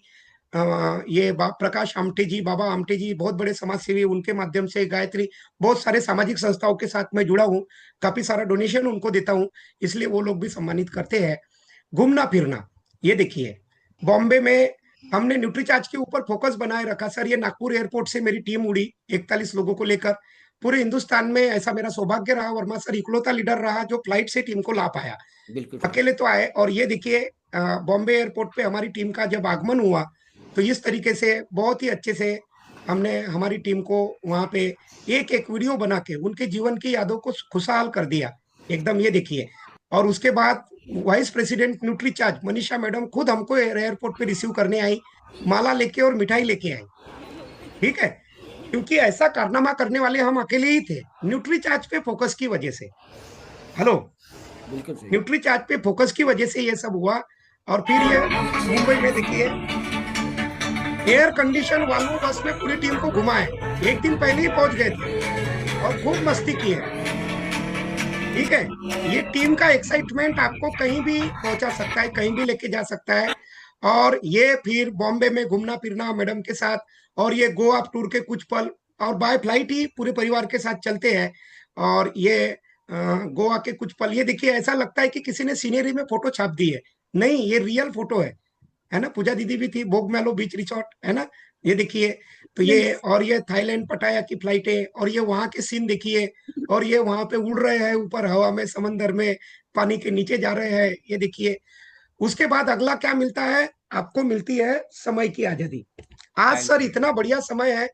ये प्रकाश आमटे जी, बाबा आमटे जी बहुत बड़े समाज सेवी, उनके माध्यम से गायत्री, बहुत सारे सामाजिक संस्थाओं के साथ मैं जुड़ा हूँ, काफी सारा डोनेशन उनको देता हूँ, इसलिए वो लोग भी सम्मानित करते हैं। घूमना फिरना, ये देखिए बॉम्बे में हमने न्यूट्रीचार्ज के ऊपर फोकस बनाए रखा सर। ये नागपुर एयरपोर्ट से मेरी टीम उड़ी 41 लोगों को लेकर पूरे हिंदुस्तान में। ऐसा मेरा सौभाग्य रहा, वर्मा सर इकलौता लीडर रहा जो फ्लाइट से टीम को ला पाया, बिल्कुल अकेले तो आए। और ये देखिए बॉम्बे एयरपोर्ट पे हमारी टीम का जब आगमन हुआ, तो इस तरीके से बहुत ही अच्छे से हमने हमारी टीम को वहां पे एक एक वीडियो बना के उनके जीवन की यादों को खुशहाल कर दिया एकदम, ये देखिए। और उसके बाद vice president Nutricharge Manisha madam खुद हमको एयरपोर्ट पे रिसीव करने आई, माला लेके और मिठाई लेके आई, ठीक है। क्योंकि ऐसा कारनामा करने वाले हम अकेले ही थे, न्यूट्रीचार्ज पे फोकस की वजह से। हेलो, बिल्कुल सही। न्यूट्रीचार्ज पे फोकस की वजह से ये सब हुआ। और फिर ये मुंबई में देखिए एयर कंडीशन वाल्वो बस में पूरी टीम को घुमाए, एक दिन पहले ही पहुंच गए थे और खूब मस्ती की है, ठीक है। ये टीम का एक्साइटमेंट आपको कहीं भी पहुंचा सकता है, कहीं भी लेके जा सकता है। और ये फिर बॉम्बे में घूमना फिरना मैडम के साथ, और ये गोवा टूर के कुछ पल, और बाय फ्लाइट ही पूरे परिवार के साथ चलते हैं। और ये गोवा के कुछ पल, ये देखिए ऐसा लगता है कि किसी ने सीनरी में फोटो छाप दी है, नहीं ये रियल फोटो है ना। पूजा दीदी भी थी, बोगमेलो बीच रिसोर्ट, है ना, ये देखिए। तो ये, और ये थाईलैंड पटाया की फ्लाइटें, और ये वहां के सीन देखिए। और ये वहां पे उड़ रहे हैं ऊपर हवा में, समंदर में, पानी के नीचे जा रहे हैं, ये देखिए। उसके बाद अगला क्या मिलता है आपको, मिलती है समय की आजादी। आज सर इतना बढ़िया समय है,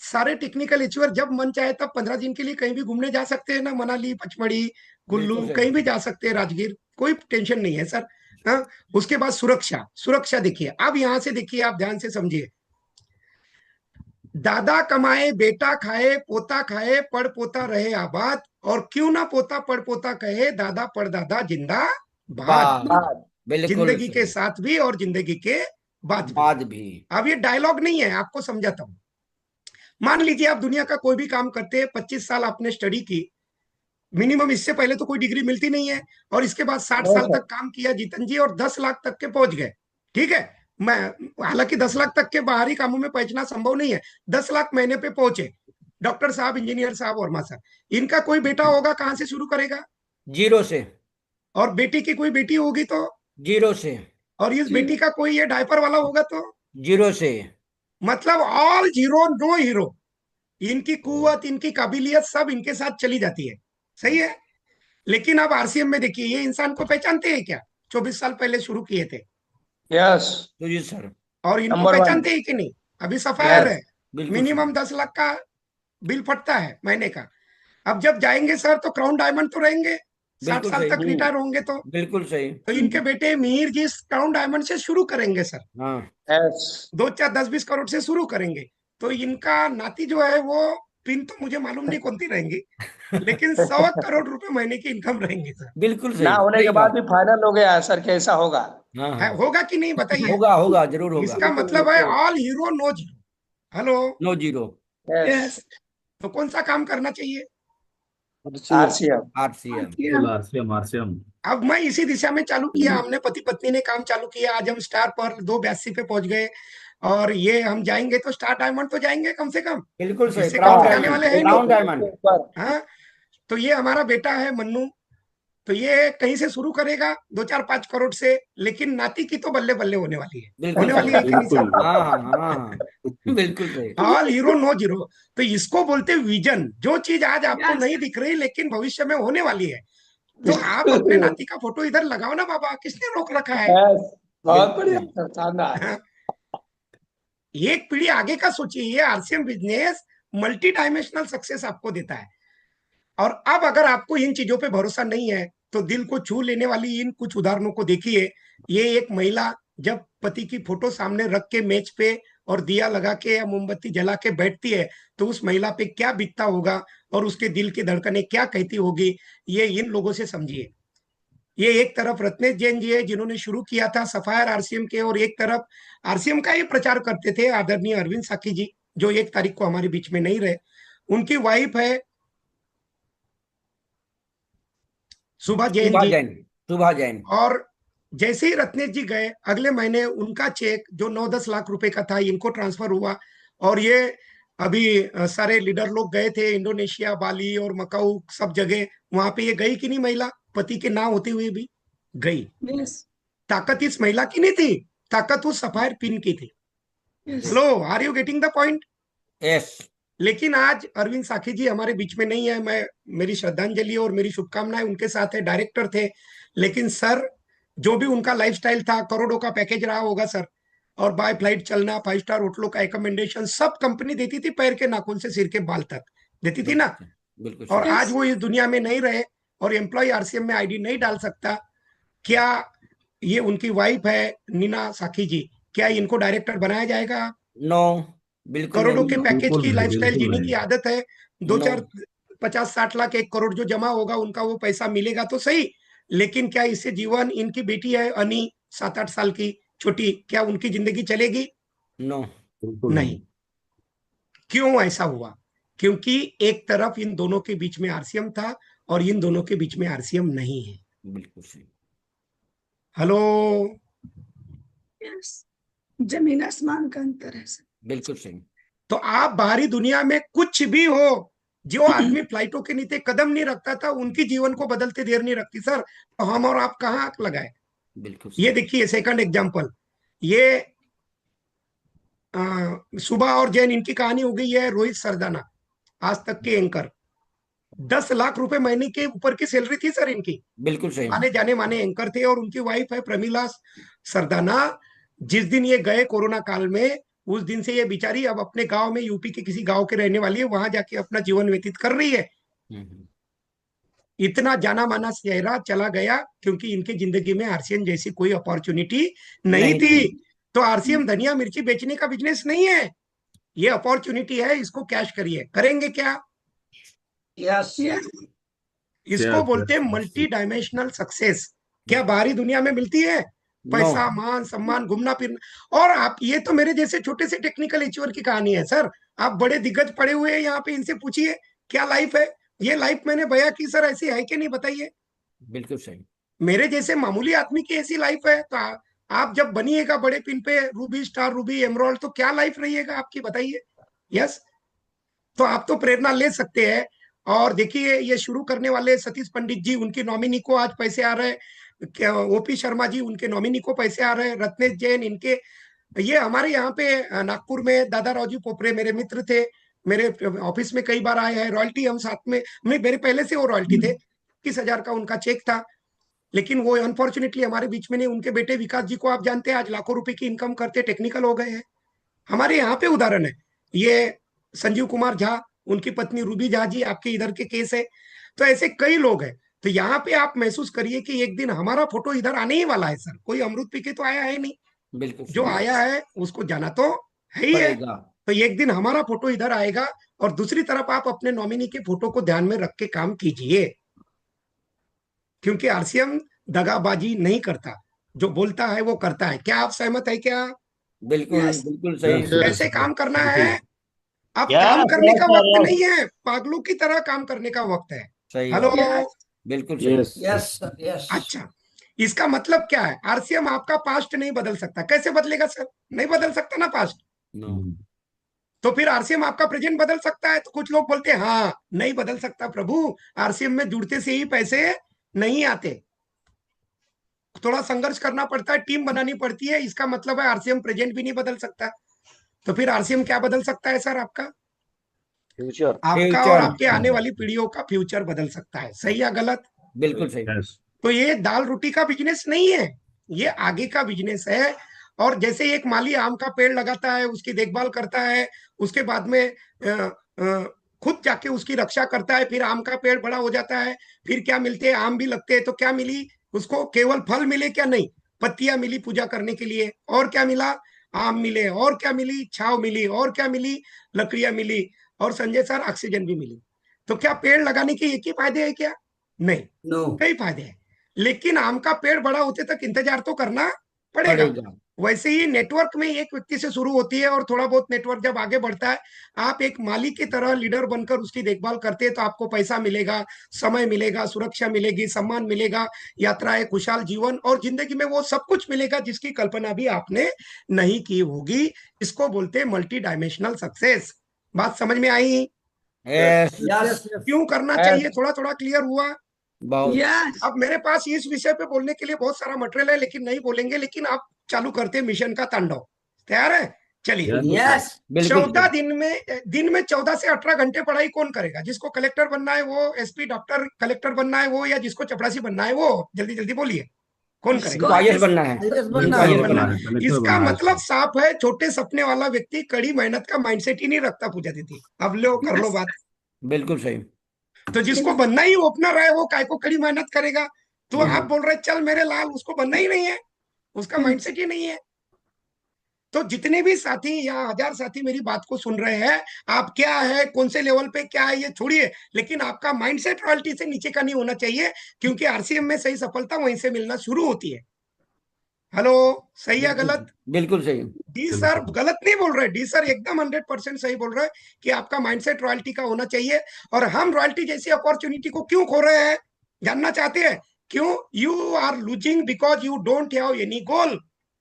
सारे टेक्निकल अचीवर जब मन चाहे तब 15 दिन के लिए कहीं भी घूमने जा सकते हैं ना, मनाली, पचमढ़ी, कुल्लू, कहीं भी जा सकते हैं, राजगीर, कोई टेंशन नहीं है सर। हाँ, उसके बाद सुरक्षा, सुरक्षा देखिए, अब यहां से देखिए, आप ध्यान से समझिए। दादा कमाए बेटा खाए, पोता खाए पड़ पोता रहे आबाद, और क्यों ना पोता पड़ पोता कहे दादा पड़ दादा जिंदाबाद। बिल्कुल जिंदगी के साथ भी और जिंदगी के बाद भी। अब ये डायलॉग नहीं है, आपको समझाता हूं। मान लीजिए आप दुनिया का कोई भी काम करते हैं, 25 साल आपने स्टडी की मिनिमम, इससे पहले तो कोई डिग्री मिलती नहीं है, और इसके बाद 60 साल तक काम किया जीतन जी, और 10 लाख तक के पहुंच गए, ठीक है। मैं, हालांकि 10 लाख तक के बाहरी कामों में पहुंचना संभव नहीं है, 10 लाख महीने पे पहुंचे डॉक्टर साहब, इंजीनियर साहब, वर्मा साहब। इनका कोई बेटा होगा, कहां से शुरू करेगा? जीरो से। और बेटी की कोई बेटी होगी तो जीरो से। और इस बेटी का कोई ये डायपर वाला होगा तो जीरो से। मतलब ऑल जीरो, नो हीरो। इनकी कुवत, इनकी काबिलियत सब इनके साथ चली जाती है, सही है। लेकिन अब आरसीएम में देखिए, ये इंसान को पहचानते हैं क्या? 24 साल पहले शुरू किए थे, यस जी सर। और इनको नंबर वन। पहचानते हैं कि नहीं? अभी सफायर है, बिल्कुल मिनिमम 10 लाख का बिल फटता है महीने का। अब जब जाएंगे सर तो क्राउन डायमंड तो रहेंगे, 60 बिल्कुल साल सही। तक रिटायर होंगे तो बिल्कुल सही। इनके बेटे मिहिर जी क्राउन डायमंड से शुरू करेंगे सर, हाँ। यस 2, 4, 10, 20 करोड़ से शुरू करेंगे। तो इनका नाती जो है वो पिन तो मुझे मालूम नहीं कौन सी रहेंगी, लेकिन 100 करोड़ रुपए महीने की इनकम रहेंगे सर। बिल्कुल सही। ना होने सही के बाद बात। भी फाइनल हो गया सर, कैसा होगा? हाँ हाँ। होगा कि नहीं बताइए? होगा होगा, जरूर होगा। इसका मतलब है all hero no zero. Hello, no zero. Yes yes. तो कौन सा काम करना चाहिए? आरसीएम। आरसीएम। RCM RCM. अब मैं इसी दिशा में चालू किया, हमने पति पत्नी ने काम चालू किया, आज हम स्टार पर 282 पे पहुंच गए, और ये हम जाएंगे तो स्टार डायमंड तो जाएंगे कम से कम, बिल्कुल सही, इससे क्राउन कम जाने वाले हैं डायमंड, नहीं। Crown diamond. हाँ, तो ये हमारा बेटा है मन्नू, तो ये कहीं से शुरू करेगा 2-4-5 करोड़ से, लेकिन नाती की तो बल्ले बल्ले होने वाली है, बिल्कुल होने वाली है कि नहीं बिल्कुल। साहब? हाँ हाँ हाँ, बिल्कुल सही। All hero no zero. तो इसको बोलते विजन, जो चीज आज आपको Yes. नहीं दिख रही लेकिन भविष्य में होने वाली है। तो आप अपने नाती का फोटो इधर लगाओ ना बाबा, किसने रोक रखा है? बहुत बढ़िया, शानदार। हाँ, एक पीढ़ी आगे का सोचिए, ये RCM business multi dimensional success आपको देता है। और अब अगर आपको इन चीजों पे भरोसा नहीं है तो दिल को छू लेने वाली इन कुछ उदाहरणों को देखिए। ये एक महिला जब पति की फोटो सामने रख के मेज पे और दिया लगा के या मोमबत्ती जला के बैठती है तो उस महिला पे क्या बीतता होगा और उसके दिल की धड़कनें क्या कहती होगी, ये इन लोगों से समझिए। ये एक तरफ रत्नेश जैन जी है जिन्होंने शुरू किया था सफायर आरसीएम के, और एक तरफ आरसीएम का ही प्रचार करते थे आदरणीय अरविंद साकी जी, जो 1 तारीख को हमारे बीच में नहीं रहे। उनकी वाइफ है सुभा जैन सुभा जी। जैन, सुभा जैन। और जैसे ही रत्नेश जी गए अगले महीने उनका चेक जो 9-10 लाख रुपए का था इनको ट्रांसफर हुआ। और ये अभी सारे लीडर लोग गए थे इंडोनेशिया, बाली और मकाऊ सब जगह, वहां पे ये गई कि नहीं महिला, पति के ना होते हुए भी गई। Yes. ताकत इस महिला की नहीं थी, ताकत उस सफायर पिन की थी। Yes. Hello, are you getting the point? Yes. लेकिन आज अरविंद साखी जी हमारे बीच में नहीं है, मैं मेरी श्रद्धांजलि और मेरी शुभकामनाएं उनके साथ है, डायरेक्टर थे। लेकिन सर, जो भी उनका लाइफस्टाइल था, करोड़ों का पैकेज रहा होगा सर, और बाय फ्लाइट चलना, 5 स्टार होटलों का एकमेंडेशन सब कंपनी देती थी, पैर के नाखून से सिर के बाल तक देती थी ना। बिल्कुल और सही। आज वो इस दुनिया में नहीं रहे और एम्प्लॉय आरसीएम में आईडी नहीं डाल सकता। क्या ये उनकी वाइफ है नीना साखी जी, क्या इनको डायरेक्टर बनाया जाएगा? नो, बिल्कुल करोड़ों के नहीं। पैकेज बिल्कुल की नहीं, लाइफस्टाइल बिल्कुल जीने नहीं। की आदत है, 2-4 No. 50-60 लाख 1 करोड़ जो जमा होगा उनका वो पैसा मिलेगा तो सही, लेकिन क्या इससे जीवन, इनकी बेटी है अनी 7-8 साल की छोटी, क्या उनकी जिंदगी चलेगी? नो। बिल्कुल नहीं। क्यों ऐसा हुआ? क्योंकि एक तरफ इन दोनों के बीच में आरसीएम था और इन दोनों के बीच में आरसीएम नहीं है। बिल्कुल सही। Hello, Yes. जमीन आसमान का अंतर है सर। बिल्कुल सही। तो आप बाहरी दुनिया में कुछ भी हो, जो आदमी फ्लाइटों के नीचे कदम नहीं रखता था उनकी जीवन को बदलते देर नहीं रखती सर, तो हम और आप कहाँ आंख लगाए? बिल्कुल ये सही। देखिए सेकंड एग्जांपल, ये सुबह और जैन इनकी कहानी हो गई है। रोहित सरदाना, आज तक के एंकर, 10 लाख रुपए महीने के ऊपर की सैलरी थी सर इनकी, बिल्कुल सही। आने जाने माने एंकर थे। और उनकी वाइफ है प्रमिला सरदाना। जिस दिन ये गए कोरोना काल में, उस दिन से ये बेचारी अब अपने गांव में, यूपी के किसी गांव के रहने वाली है, वहां जाके अपना जीवन व्यतीत कर रही है। हम्म। इतना जाना माना चेहरा चला गया क्योंकि इनकी जिंदगी में आरसीएम जैसी कोई अपॉर्चुनिटी नहीं थी। तो आरसीएम धनिया मिर्ची बेचने का बिजनेस नहीं है, ये अपॉर्चुनिटी है, इसको कैश करिए। करेंगे क्या? यस। इसको बोलते हैं मल्टी डायमेंशनल सक्सेस। क्या बाहरी दुनिया में मिलती है? पैसा, मान सम्मान, घूमना फिरना। और आप, ये तो मेरे जैसे छोटे से टेक्निकल अचीवर की कहानी है सर। आप बड़े दिग्गज पड़े हुए हैं यहाँ पे, इनसे पूछिए क्या लाइफ है। ये लाइफ मैंने बयां की सर, ऐसी है कि नहीं बताइए? बिल्कुल सही। मेरे जैसे मामूली आदमी की ऐसी लाइफ है, तो आप जब बनिएगा बड़े पिन पे, रूबी स्टार, रूबी एमराल्ड, तो क्या लाइफ रहिएगा आपकी, बताइए। यस, तो आप तो प्रेरणा ले सकते हैं। और देखिए, ये शुरू करने वाले सतीश पंडित जी, उनकी नॉमिनी को आज पैसे आ रहे हैं। ओपी शर्मा जी, उनके नॉमिनी को पैसे आ रहे हैं। रत्नेश जैन, इनके, ये हमारे यहाँ पे नागपुर में दादा रावजी पोपरे मेरे मित्र थे, मेरे ऑफिस में कई बार आए हैं। रॉयल्टी हम साथ में, मेरे पहले से वो रॉयल्टी थे, 21,000 का उनका चेक था। लेकिन वो अनफॉर्चुनेटली हमारे बीच में नहीं। उनके बेटे विकास जी को आप जानते हैं, आज लाखों रुपए की इनकम करते, टेक्निकल हो गए हैं। हमारे यहाँ पे उदाहरण है ये संजीव कुमार झा, उनकी पत्नी रूबी झा जी, आपके इधर के केस है। तो ऐसे कई लोग हैं। तो यहाँ पे आप महसूस करिए कि एक दिन हमारा फोटो इधर आने ही वाला है सर। कोई अमृत पी के तो आया है नहीं, बिल्कुल जो सही। आया है उसको जाना तो है ही है। पड़ेगा। तो एक दिन हमारा फोटो इधर आएगा। और दूसरी तरफ आप अपने नॉमिनी के फोटो को ध्यान में रख के काम कीजिए, क्योंकि आरसीएम दगाबाजी नहीं करता, जो बोलता है वो करता है। क्या आप सहमत है क्या? बिल्कुल Yes. बिल्कुल सही। कैसे काम करना है? अब Yes, काम करने yes, का sir, वक्त yes. नहीं है, पागलों की तरह काम करने का वक्त है। सही हेलो। है, बिल्कुल सही। Yes yes sir yes. अच्छा, इसका मतलब क्या है? आरसीएम आपका पास्ट नहीं बदल सकता। कैसे बदलेगा सर? नहीं बदल सकता ना पास्ट। नो, तो फिर आरसीएम आपका प्रेजेंट बदल सकता है? तो कुछ लोग बोलते हैं हाँ नहीं बदल सकता प्रभु, आरसीएम में जुड़ते से ही पैसे नहीं आते, थोड़ा संघर्ष करना पड़ता है, टीम बनानी पड़ती है। इसका मतलब है आरसीएम प्रेजेंट भी नहीं बदल सकता। तो फिर आरसीएम क्या बदल सकता है सर? आपका फ्यूचर। आपका और फ्यूचर, आपके आने वाली पीढ़ियों का फ्यूचर बदल सकता है। सही या गलत? बिल्कुल सही। यस तो ये दाल रोटी का बिजनेस नहीं है, ये आगे का बिजनेस है। और जैसे एक माली आम का पेड़ लगाता है, उसकी देखभाल करता है, उसके बाद में खुद जाके उसकी रक्षा करता है, फिर आम का पेड़ बड़ा हो जाता है, फिर क्या मिलते हैं? आम भी लगते हैं। तो क्या मिली उसको? केवल फल मिले क्या? नहीं, पत्तियां मिली पूजा करने के लिए। और क्या मिला? आम मिले। और क्या मिली? छाव मिली। और क्या मिली? लकड़ियां मिली। और संजय सर ऑक्सीजन भी मिली। तो क्या पेड़ लगाने के एक ही फायदे हैं क्या? नहीं, नो, कई फायदे हैं। लेकिन आम का पेड़ बड़ा होते तक इंतजार तो करना पड़ेगा। पड़ेगा। वैसे ही नेटवर्क में एक व्यक्ति से शुरू होती है, और थोड़ा बहुत नेटवर्क जब आगे बढ़ता है, आप एक माली की तरह लीडर बनकर उसकी देखभाल करते हैं, तो आपको पैसा मिलेगा, समय मिलेगा, सुरक्षा मिलेगी, सम्मान मिलेगा, यात्राएं, खुशहाल जीवन, और जिंदगी में वो सब कुछ मिलेगा जिसकी कल्पना भी आपने नहीं की होगी। इसको बोलते हैं मल्टी डायमेंशनल सक्सेस। बात समझ में आई? यस, यस क्यों करना चाहिए? थोड़ा थोड़ा क्लियर हुआ? बहुत। यस अब मेरे पास इस विषय पे बोलने के लिए बहुत सारा मटेरियल है, लेकिन नहीं बोलेंगे। लेकिन आप चालू करते हैं मिशन का तांडव। तैयार है? चलिए। यस। बिल्कुल 14 सही। दिन में 14 से 18 घंटे पढ़ाई कौन करेगा? जिसको कलेक्टर बनना है वो, एसपी डॉक्टर कलेक्टर बनना है वो, या जिसको चपरासी बनना है वो? जल्दी जल्दी बोलिए, कौन करेगा? इसको जिनको आईएएस बनना है, आईएएस जिनको बनना आईएएस है। बनना बनना है। है। कलेक्टर इसका बनना है मतलब इसको। साफ है, छोटे सपने वाला व्यक्ति कड़ी मेहनत का माइंडसेट ही नहीं रखता। पूजा दीदी, अब लो कर लो बात। बिल्कुल सही। तो जिसको बनना ही ओपनर है, वो काय को कड़ी मेहनत करेगा? तो आप हम्म, बोल रहे चल मेरे लाल, उसको बनना ही नहीं है, उसका माइंडसेट ही नहीं है। तो जितने भी साथी या हजार साथी मेरी बात को सुन रहे हैं, आप क्या है, कौन से लेवल पे क्या है ये छोड़िए, लेकिन आपका माइंडसेट रॉयल्टी से नीचे का नहीं होना चाहिए, क्योंकि आरसीएम में सही सफलता वहीं से मिलना शुरू होती है। हेलो, सही या बिल्कुल गलत? सही, बिल्कुल सही। डी सर गलत नहीं बोल रहे, डी सर एकदम 100% सही बोल रहे हैं कि आपका माइंडसेट रॉयल्टी का होना चाहिए। और हम रॉयल्टी जैसी अपॉर्चुनिटी को क्यों खो रहे हैं, जानना चाहते हैं? क्यों? You are losing because you don't have any goal.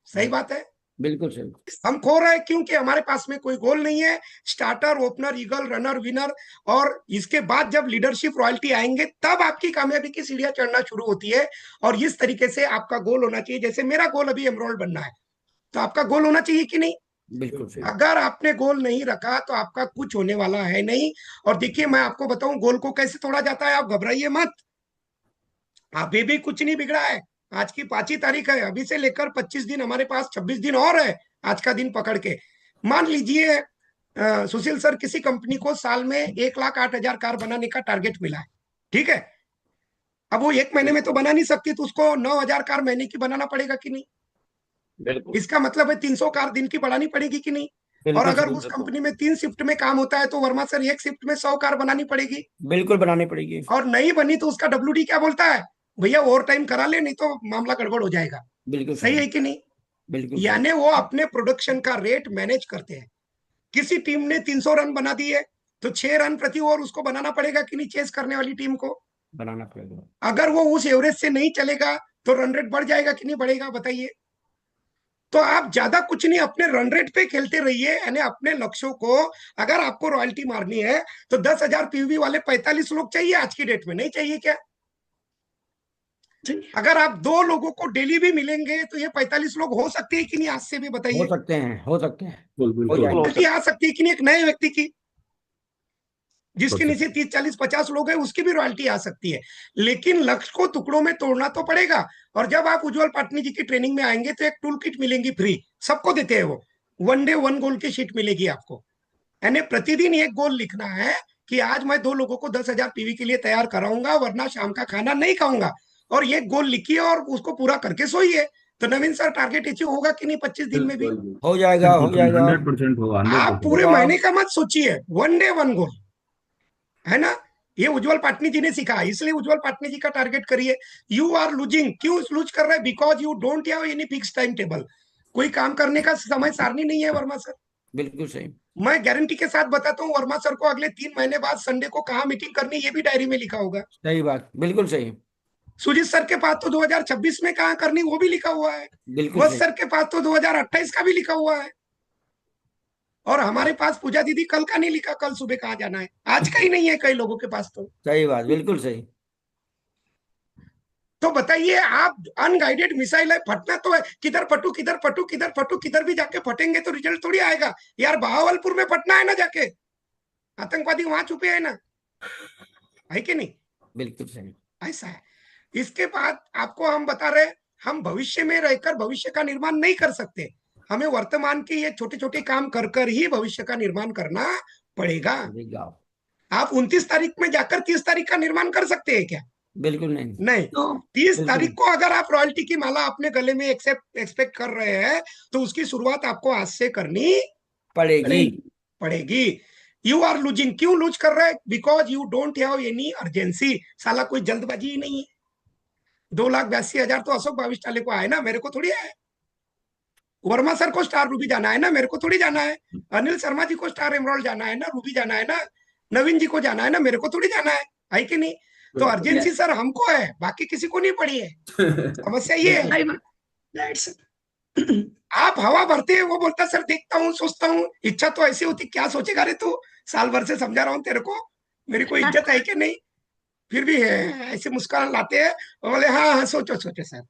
सही बात है। बिल्कुल सही। हम खो रहे हैं क्योंकि हमारे पास में कोई गोल नहीं है। Starter, opener, eagle, runner, winner, और इसके बाद जब लीडरशिप रॉयल्टी आएंगे, तब आपकी कामयाबी की सीढ़ियां चढ़ना शुरू होती है। और इस तरीके से आपका गोल होना चाहिए। जैसे मेरा गोल अभी एमरोल्ड बनना है, तो आपका गोल होना चाहिए कि नहीं? बिल्कुल सही। अगर आपने गोल नहीं रखा तो आपका कुछ होने वाला है नहीं। और देखिए, मैं आपको बताऊं गोल को कैसे तोड़ा जाता है। आप घबराइए मत, अभी भी कुछ नहीं बिगड़ा है। आज की 5 तारीख है, अभी से लेकर 25 दिन हमारे पास, 26 दिन और है आज का दिन पकड़ के। मान लीजिए सुशील सर, किसी कंपनी को साल में 1,08,000 कार बनाने का टारगेट मिला है, ठीक है? अब वो एक महीने में तो बना नहीं सकती, तो उसको 9,000 कार महीने की बनाना पड़ेगा कि नहीं? बिल्कुल इसका मतलब है 300 कार दिन की बढ़ानी पड़ेगी कि नहीं? और बिल्कुल अगर सही। उस कंपनी में 3 शिफ्ट में काम होता है, तो वर्मा सर एक शिफ्ट में 100 कार बनानी पड़ेगी। बिल्कुल बनानी पड़ेगी। और नहीं बनी तो उसका डब्ल्यूडी क्या बोलता है? भैया ओवर टाइम करा ले, नहीं तो मामला गड़बड़ हो जाएगा। बिल्कुल सही सही। है कि नहीं? बिल्कुल सही। यानी वो अपने प्रोडक्शन का रेट मैनेज करते हैं। किसी टीम ने 300 रन बना दिए, तो 6 रन प्रति ओवर उसको बनाना पड़ेगा कि नहीं, चेस करने वाली टीम को? बनाना पड़ेगा। अगर वो उस एवरेज से नहीं चलेगा, तो रन रेट बढ़ जाएगा कि नहीं बढ़ेगा, बताइए? तो आप ज्यादा कुछ नहीं, अपने रन रेट पे खेलते रहिए, यानी अपने लक्ष्यों को। अगर आपको रॉयल्टी मारनी है, तो 10,000 पीवी वाले 45 लोग चाहिए आज की डेट में, नहीं चाहिए क्या? अगर आप 2 लोगों को डेली भी मिलेंगे, तो ये 45 लोग हो सकते हैं कि नहीं? आज से भी हो बताइए। सकते हैं, हो सकते हैं। बिल्कुल हो बिल्कुल जाएंगे। आ सकती है कि नहीं? एक नए व्यक्ति की, जिसके नीचे 30, 40, 50 लोग हैं, उसकी भी रॉयल्टी आ सकती है। लेकिन लक्ष्य को टुकड़ों में तोड़ना तो पड़ेगा। और जब आप उज्जवल पाटनी जी की ट्रेनिंग में आएंगे, तो एक टूल किट मिलेंगी फ्री, सबको देते हैं वो। 1 डे 1 गोल की शीट मिलेगी आपको। यानी प्रतिदिन एक गोल लिखना है कि आज मैं 2 लोगों को 10,000 पीवी के लिए तैयार कराऊंगा, वरना शाम का खाना नहीं खाऊंगा। और ये गोल लिखिए और उसको पूरा करके सोइए। तो नवीन सर, टारगेट अचीव होगा कि नहीं 25 दिन में भी? हो जाएगा, हो जाएगा। 100% होगा आप 100%। पूरे होगा। महीने का मत सोचिए, 1 डे 1 गोल, है ना? ये उज्जवल पाटनी जी ने सिखाया, इसलिए उज्जवल पाटनी जी का टारगेट करिए। यू आर लूजिंग, क्यों लूज कर रहे हैं? Because you don't have any fix time table. कोई काम करने का समय सारणी नहीं है वर्मा सर। बिल्कुल सही। मैं गारंटी के साथ बताता हूँ, वर्मा सर को अगले 3 महीने बाद संडे को कहाँ मीटिंग करनी ये भी डायरी में लिखा होगा। सही बात, बिल्कुल सही, सुजीत सर के पास तो 2026 में कहाँ करनी वो भी लिखा हुआ है। बिल्कुल वत्स सही, सर के पास तो 2028 का भी लिखा हुआ है। और हमारे पास पूजा दीदी कल का नहीं लिखा, कल सुबह कहाँ जाना है, आज का ही नहीं है कई लोगों के पास तो। सही बात, बिल्कुल सही। तो बताइए आप, अनगाइडेड मिसाइल है, फटना तो है, किधर फटू किधर फटू किधर फटू किधर भी जाके फटेंगे तो रिजल्ट थोड़ी आएगा यार। बहावलपुर में फटना है ना जाके, आतंकवादी वहां छुपे है ना, है कि नहीं? बिल्कुल सही, ऐसा है। इसके बाद आपको हम बता रहे, हम भविष्य में रहकर भविष्य का निर्माण नहीं कर सकते, हमें वर्तमान के ये छोटे छोटे काम कर कर ही भविष्य का निर्माण करना पड़ेगा। बिल्कुल आप 29 तारीख में जाकर 30 तारीख का निर्माण कर सकते हैं क्या? बिल्कुल नहीं, नहीं। तो 30 तारीख बिल्कुल को अगर आप रॉयल्टी की माला अपने गले में एक्सपेक्ट कर रहे हैं तो उसकी शुरुआत आपको आज से करनी पड़ेगी। पड़ेगी। यू आर लूजिंग, क्यों लूज कर रहे हैं? Because you don't have any urgency. साला कोई जल्दबाजी ही नहीं है। 2,82,000 तो अशोक भाविष्टाले को आए ना, मेरे को थोड़ी आए। वर्मा सर को स्टार रूबी जाना है ना, मेरे को थोड़ी जाना है। अनिल शर्मा जी को स्टार एमराल्ड जाना है ना, रूबी जाना है ना, नवीन जी को जाना है ना, मेरे को थोड़ी जाना है कि नहीं? तो अर्जेंसी सर हमको है, बाकी किसी को नहीं पड़ी है। समस्या ये है। सही बात, that's it. आप हवा भरते हैं, वो बोलता सर देखता हूँ सोचता हूँ। इच्छा तो ऐसी होती, क्या सोचेगा रे तू? साल भर से समझा रहा हूँ तेरे को, मेरी कोई इज्जत है कि नहीं? फिर भी है ऐसे मुस्कान लाते हैं और बोले हाँ हाँ सोचो सोचो सर।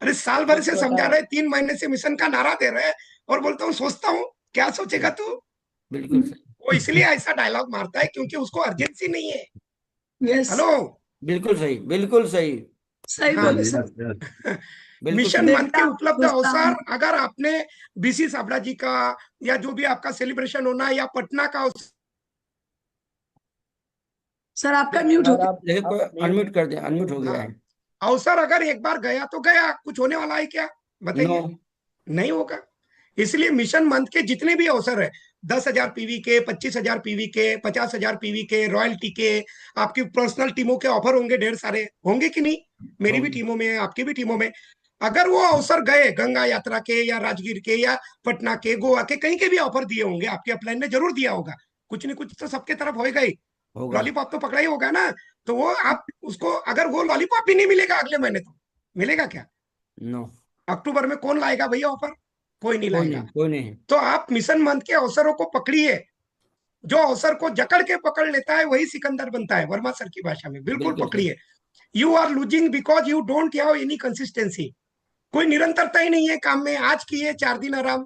अरे साल भर से समझा रहे, 3 महीने से मिशन का नारा दे रहे हैं और बोलता हूँ सोचता हूँ, क्या सोचेगा तू? बिल्कुल सही, वो इसलिए ऐसा डायलॉग मारता है क्योंकि उसको अर्जेंसी नहीं है। Yes, hello. बिल्कुल सही, बिल्कुल सही, सही हाँ। बोले सर। बिल्कुल मिशन सही। मंथ के देखता हूँ, उपलब्ध सोचता अवसर, हूँ। अगर आपने बीसी साबड़ा जी का या जो भी आपका सेलिब्रेशन होना है या पटना का सर आपका म्यूट हो सर गया। आप देखिए कोई आप अनम्यूट कर दे, अनम्यूट हो गया हाँ, है। अवसर अगर एक बार गया तो गया, कुछ होने वाला है क्या? नो, बताइए। नहीं होगा। इसलिए मिशन मंथ के जितने भी अवसर है, 10,000 पीवी के, 25,000 पीवी के, 50,000 पीवी के, रॉयल्टी के, आपकी पर्सनल टीमों के ऑफर होंगे, ढेर सारे होंगे कि नहीं? मेरी भी टीमों में, आपकी भी टीमों में। अगर वो अवसर गए, गंगा यात्रा के या राजगीर के या पटना के, गोवा के, कहीं के भी ऑफर दिए होंगे, आपके अपलाइन ने जरूर दिया होगा। कुछ नहीं कुछ तो सबके तरफ होएगा ही। होगा, लॉलीपॉप तो पकड़ा ही होगा ना। तो वो आप उसको, अगर वो लॉलीपॉप भी नहीं मिलेगा अगले महीने तो मिलेगा क्या? नो, अक्टूबर में कौन लाएगा भैया ऑफर? कोई नहीं कोई लाएगा। नहीं, कोई नहीं, तो आप मिशन मंथ के अवसरों को पकड़िए। जो अवसर को जकड़ के पकड़ लेता है वही सिकंदर बनता है, वर्मा सर की भाषा में। बिल्कुल बिल्कुल सही, पकड़िए। You are losing because you don't have any consistency. कोई निरंतरता ही नहीं है काम में। आज किए 4 दिन आराम,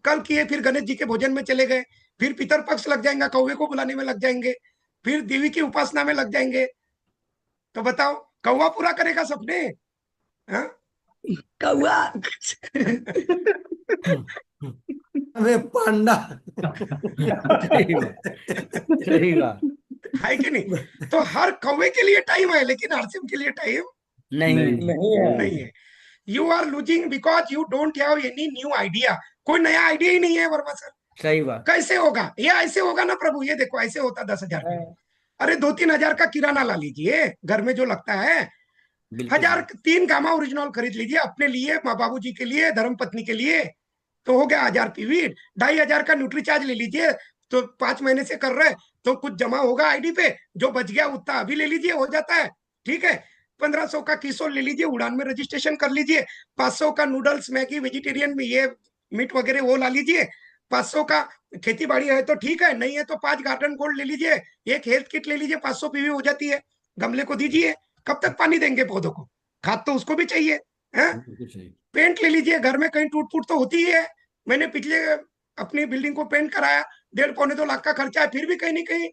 कल किए फिर गणेश जी के भोजन में चले गए, फिर पितर पक्ष लग जाएगा, कौवे को बुलाने में लग जाएंगे, फिर देवी की उपासना में लग जाएंगे। तो बताओ, कौवा पूरा करेगा सपने? हाँ? कौआ। अरे पांडा। सही बात, सही बात, है कि नहीं? तो हर कौवे के लिए टाइम है, लेकिन हरसिम के लिए टाइम नहीं है, नहीं है। नहीं है। You are losing because you don't have any new idea. कोई नया आइडिया ही नहीं है वर्मा सर। सही बात, कैसे होगा ये? ऐसे होगा ना प्रभु, ये देखो ऐसे होता 10,000 में। अरे 2-3 हजार का किराना ला लीजिए, घर में जो लगता है। बिल्कुल सही, 3 गामा ओरिजिनल खरीद लीजिए अपने लिए, माँ बाबू जी के लिए, धर्म पत्नी के लिए, तो हो गया 1,000 पीवी। 2,500 का न्यूट्री चार्ज ले लीजिए, तो 5 महीने से कर रहे, तो कुछ जमा होगा आईडी पे, जो बच गया उतना अभी ले लीजिए, हो जाता है। ठीक है। 1,500 का किसोल ले लीजिए, उड़ान में रजिस्ट्रेशन कर लीजिए। 500 का नूडल्स मैगी वेजिटेरियन में ये मीट वगैरह वो ला लीजिए। 500 का खेती बाड़ी है तो ठीक है, नहीं है तो 5 गार्डन गोल्ड ले लीजिए, एक हेल्थ किट ले लीजिए, 500 पीवी हो जाती है। गमले को दीजिए, कब तक पानी देंगे पौधों को? खाद तो उसको भी चाहिए है। बिल्कुल सही, पेंट ले लीजिए, घर में कहीं टूट फूट तो होती ही है। मैंने पिछले अपनी बिल्डिंग को पेंट कराया, 1.5-2 लाख का खर्चा है, फिर भी कहीं नहीं कहीं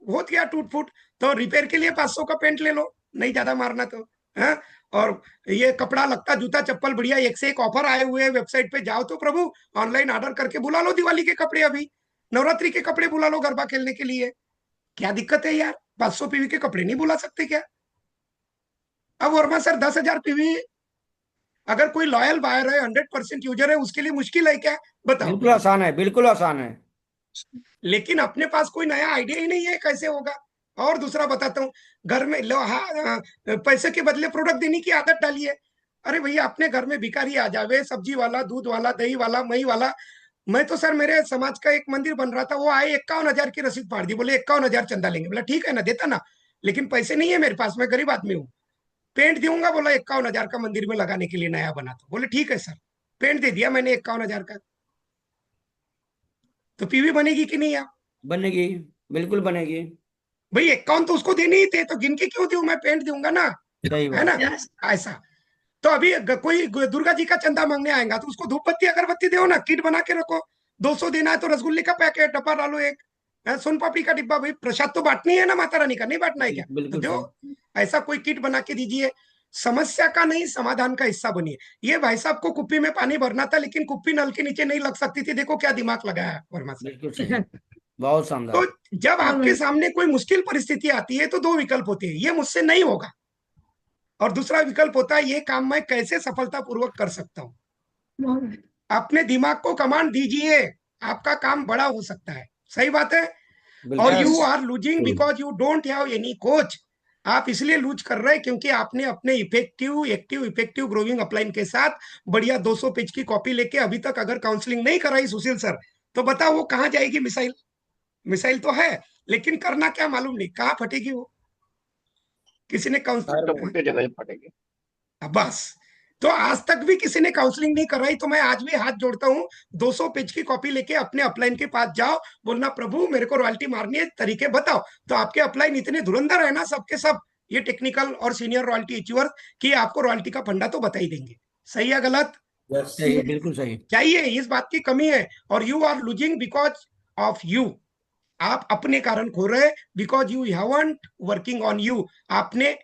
हो गया टूट फूट, तो रिपेयर के लिए 500 का पेंट ले लो, नहीं ज्यादा मारना तो है। और ये कपड़ा लगता, जूता चप्पल बढ़िया, एक से एक ऑफर आए हुए हैं, वेबसाइट पे जाओ तो प्रभु, ऑनलाइन ऑर्डर करके बुला लो दिवाली के कपड़े, अभी नवरात्रि के कपड़े बुला लो गरबा खेलने के लिए। क्या दिक्कत है यार? 500 पीवी के कपड़े नहीं बुला सकते क्या? अब वर्मा सर 10,000 पीवी, अगर कोई लॉयल बायर है, 100% यूजर है, उसके लिए मुश्किल है क्या? बताओ। बिल्कुल आसान है, बिल्कुल आसान है, लेकिन अपने पास कोई नया आइडिया ही नहीं है, कैसे होगा? और दूसरा बताता हूँ, घर में लो पैसे के बदले प्रोडक्ट देने की आदत डालिए। अरे भैया, अपने घर में भिखारी आ जावे, सब्जी वाला, दूध वाला, दही वाला, मई वाला, मैं तो सर मेरे समाज का एक मंदिर बन रहा था, वो आए 51,000 की रसीद फाड़ दी, बोले 51,000 चंदा लेंगे। बोला ठीक है ना, देता ना, लेकिन पैसे नहीं है मेरे पास, मैं गरीब आदमी हूँ, पेंट दूंगा। बोला 51,000 का मंदिर में लगाने के लिए नया बना था। बोले ठीक है सर, पेंट दे दिया मैंने 51,000 का। तो पीवी बनेगी कि नहीं आप? बनेगी, बिल्कुल बनेगी। भाई 51 तो उसको देने ही थे, तो गिन के क्यों दूं, मैं पेंट दूंगा ना, सही है ना? बात। यस ऐसा। तो अभी कोई दुर्गा जी का चंदा मांगने आएगा तो उसको धूप बत्ती अगरबत्ती दो ना, किट बना के रखो। 200 देना है तो रसगुल्ले का पैकेट डब्बा डालो, एक सोन पापड़ी का डिब्बा। भाई प्रसाद तो बांटनी है ना माता रानी का, नहीं बांटना है क्या? तो बिल्कुल दो, सही। ऐसा कोई किट बना के दीजिए। समस्या का नहीं, समाधान का हिस्सा बनिए। ये भाई साहब को कुप्पी में पानी भरना था, लेकिन कुप्पी नल के नीचे नहीं लग सकती थी। देखो क्या दिमाग लगाया है वर्मा सर। बिल्कुल सही, बहुत तो शानदार। जब आपके सामने कोई मुश्किल परिस्थिति आती है तो दो विकल्प होते हैं, ये मुझसे नहीं होगा, और दूसरा विकल्प होता है ये काम मैं कैसे सफलतापूर्वक कर सकता हूं। अपने दिमाग को कमांड दीजिए, आपका काम बड़ा हो सकता है। सही बात है। और बिल्कुल। You are losing because you don't have any coach. आप इसलिए लूज कर रहे हैं क्योंकि आपने अपने इफेक्टिव ग्रोइंग अपलाइन के साथ बढ़िया 200 पेज की कॉपी लेके अभी तक अगर काउंसलिंग नहीं कराई सुशील सर, तो बताओ वो कहाँ जाएगी मिसाइल? मिसाइल तो है, लेकिन करना क्या मालूम नहीं, कहाँ फटेगी वो, किसी ने तो काउंसलिंग। उल्टे जगह फटेंगे। बस। तो आज तक भी किसी ने काउंसलिंग नहीं कराई, तो मैं आज भी हाथ जोड़ता हूँ, 200 पेज की कॉपी लेके अपने अपलाइन के पास जाओ, बोलना प्रभु मेरे को रॉयल्टी मारनी है, तरीके बताओ। तो आपके अपलाइन इतने धुरंधर है ना सबके सब, ये टेक्निकल और सीनियर रॉयल्टी अचीवर, कि आपको रॉयल्टी का फंडा तो बता ही देंगे। सही है गलत? यस सही, बिल्कुल सही। चाहिए, इस बात की कमी है। और you are losing because of you. आप अपने कारण खो रहे, because you haven't working on you. आपने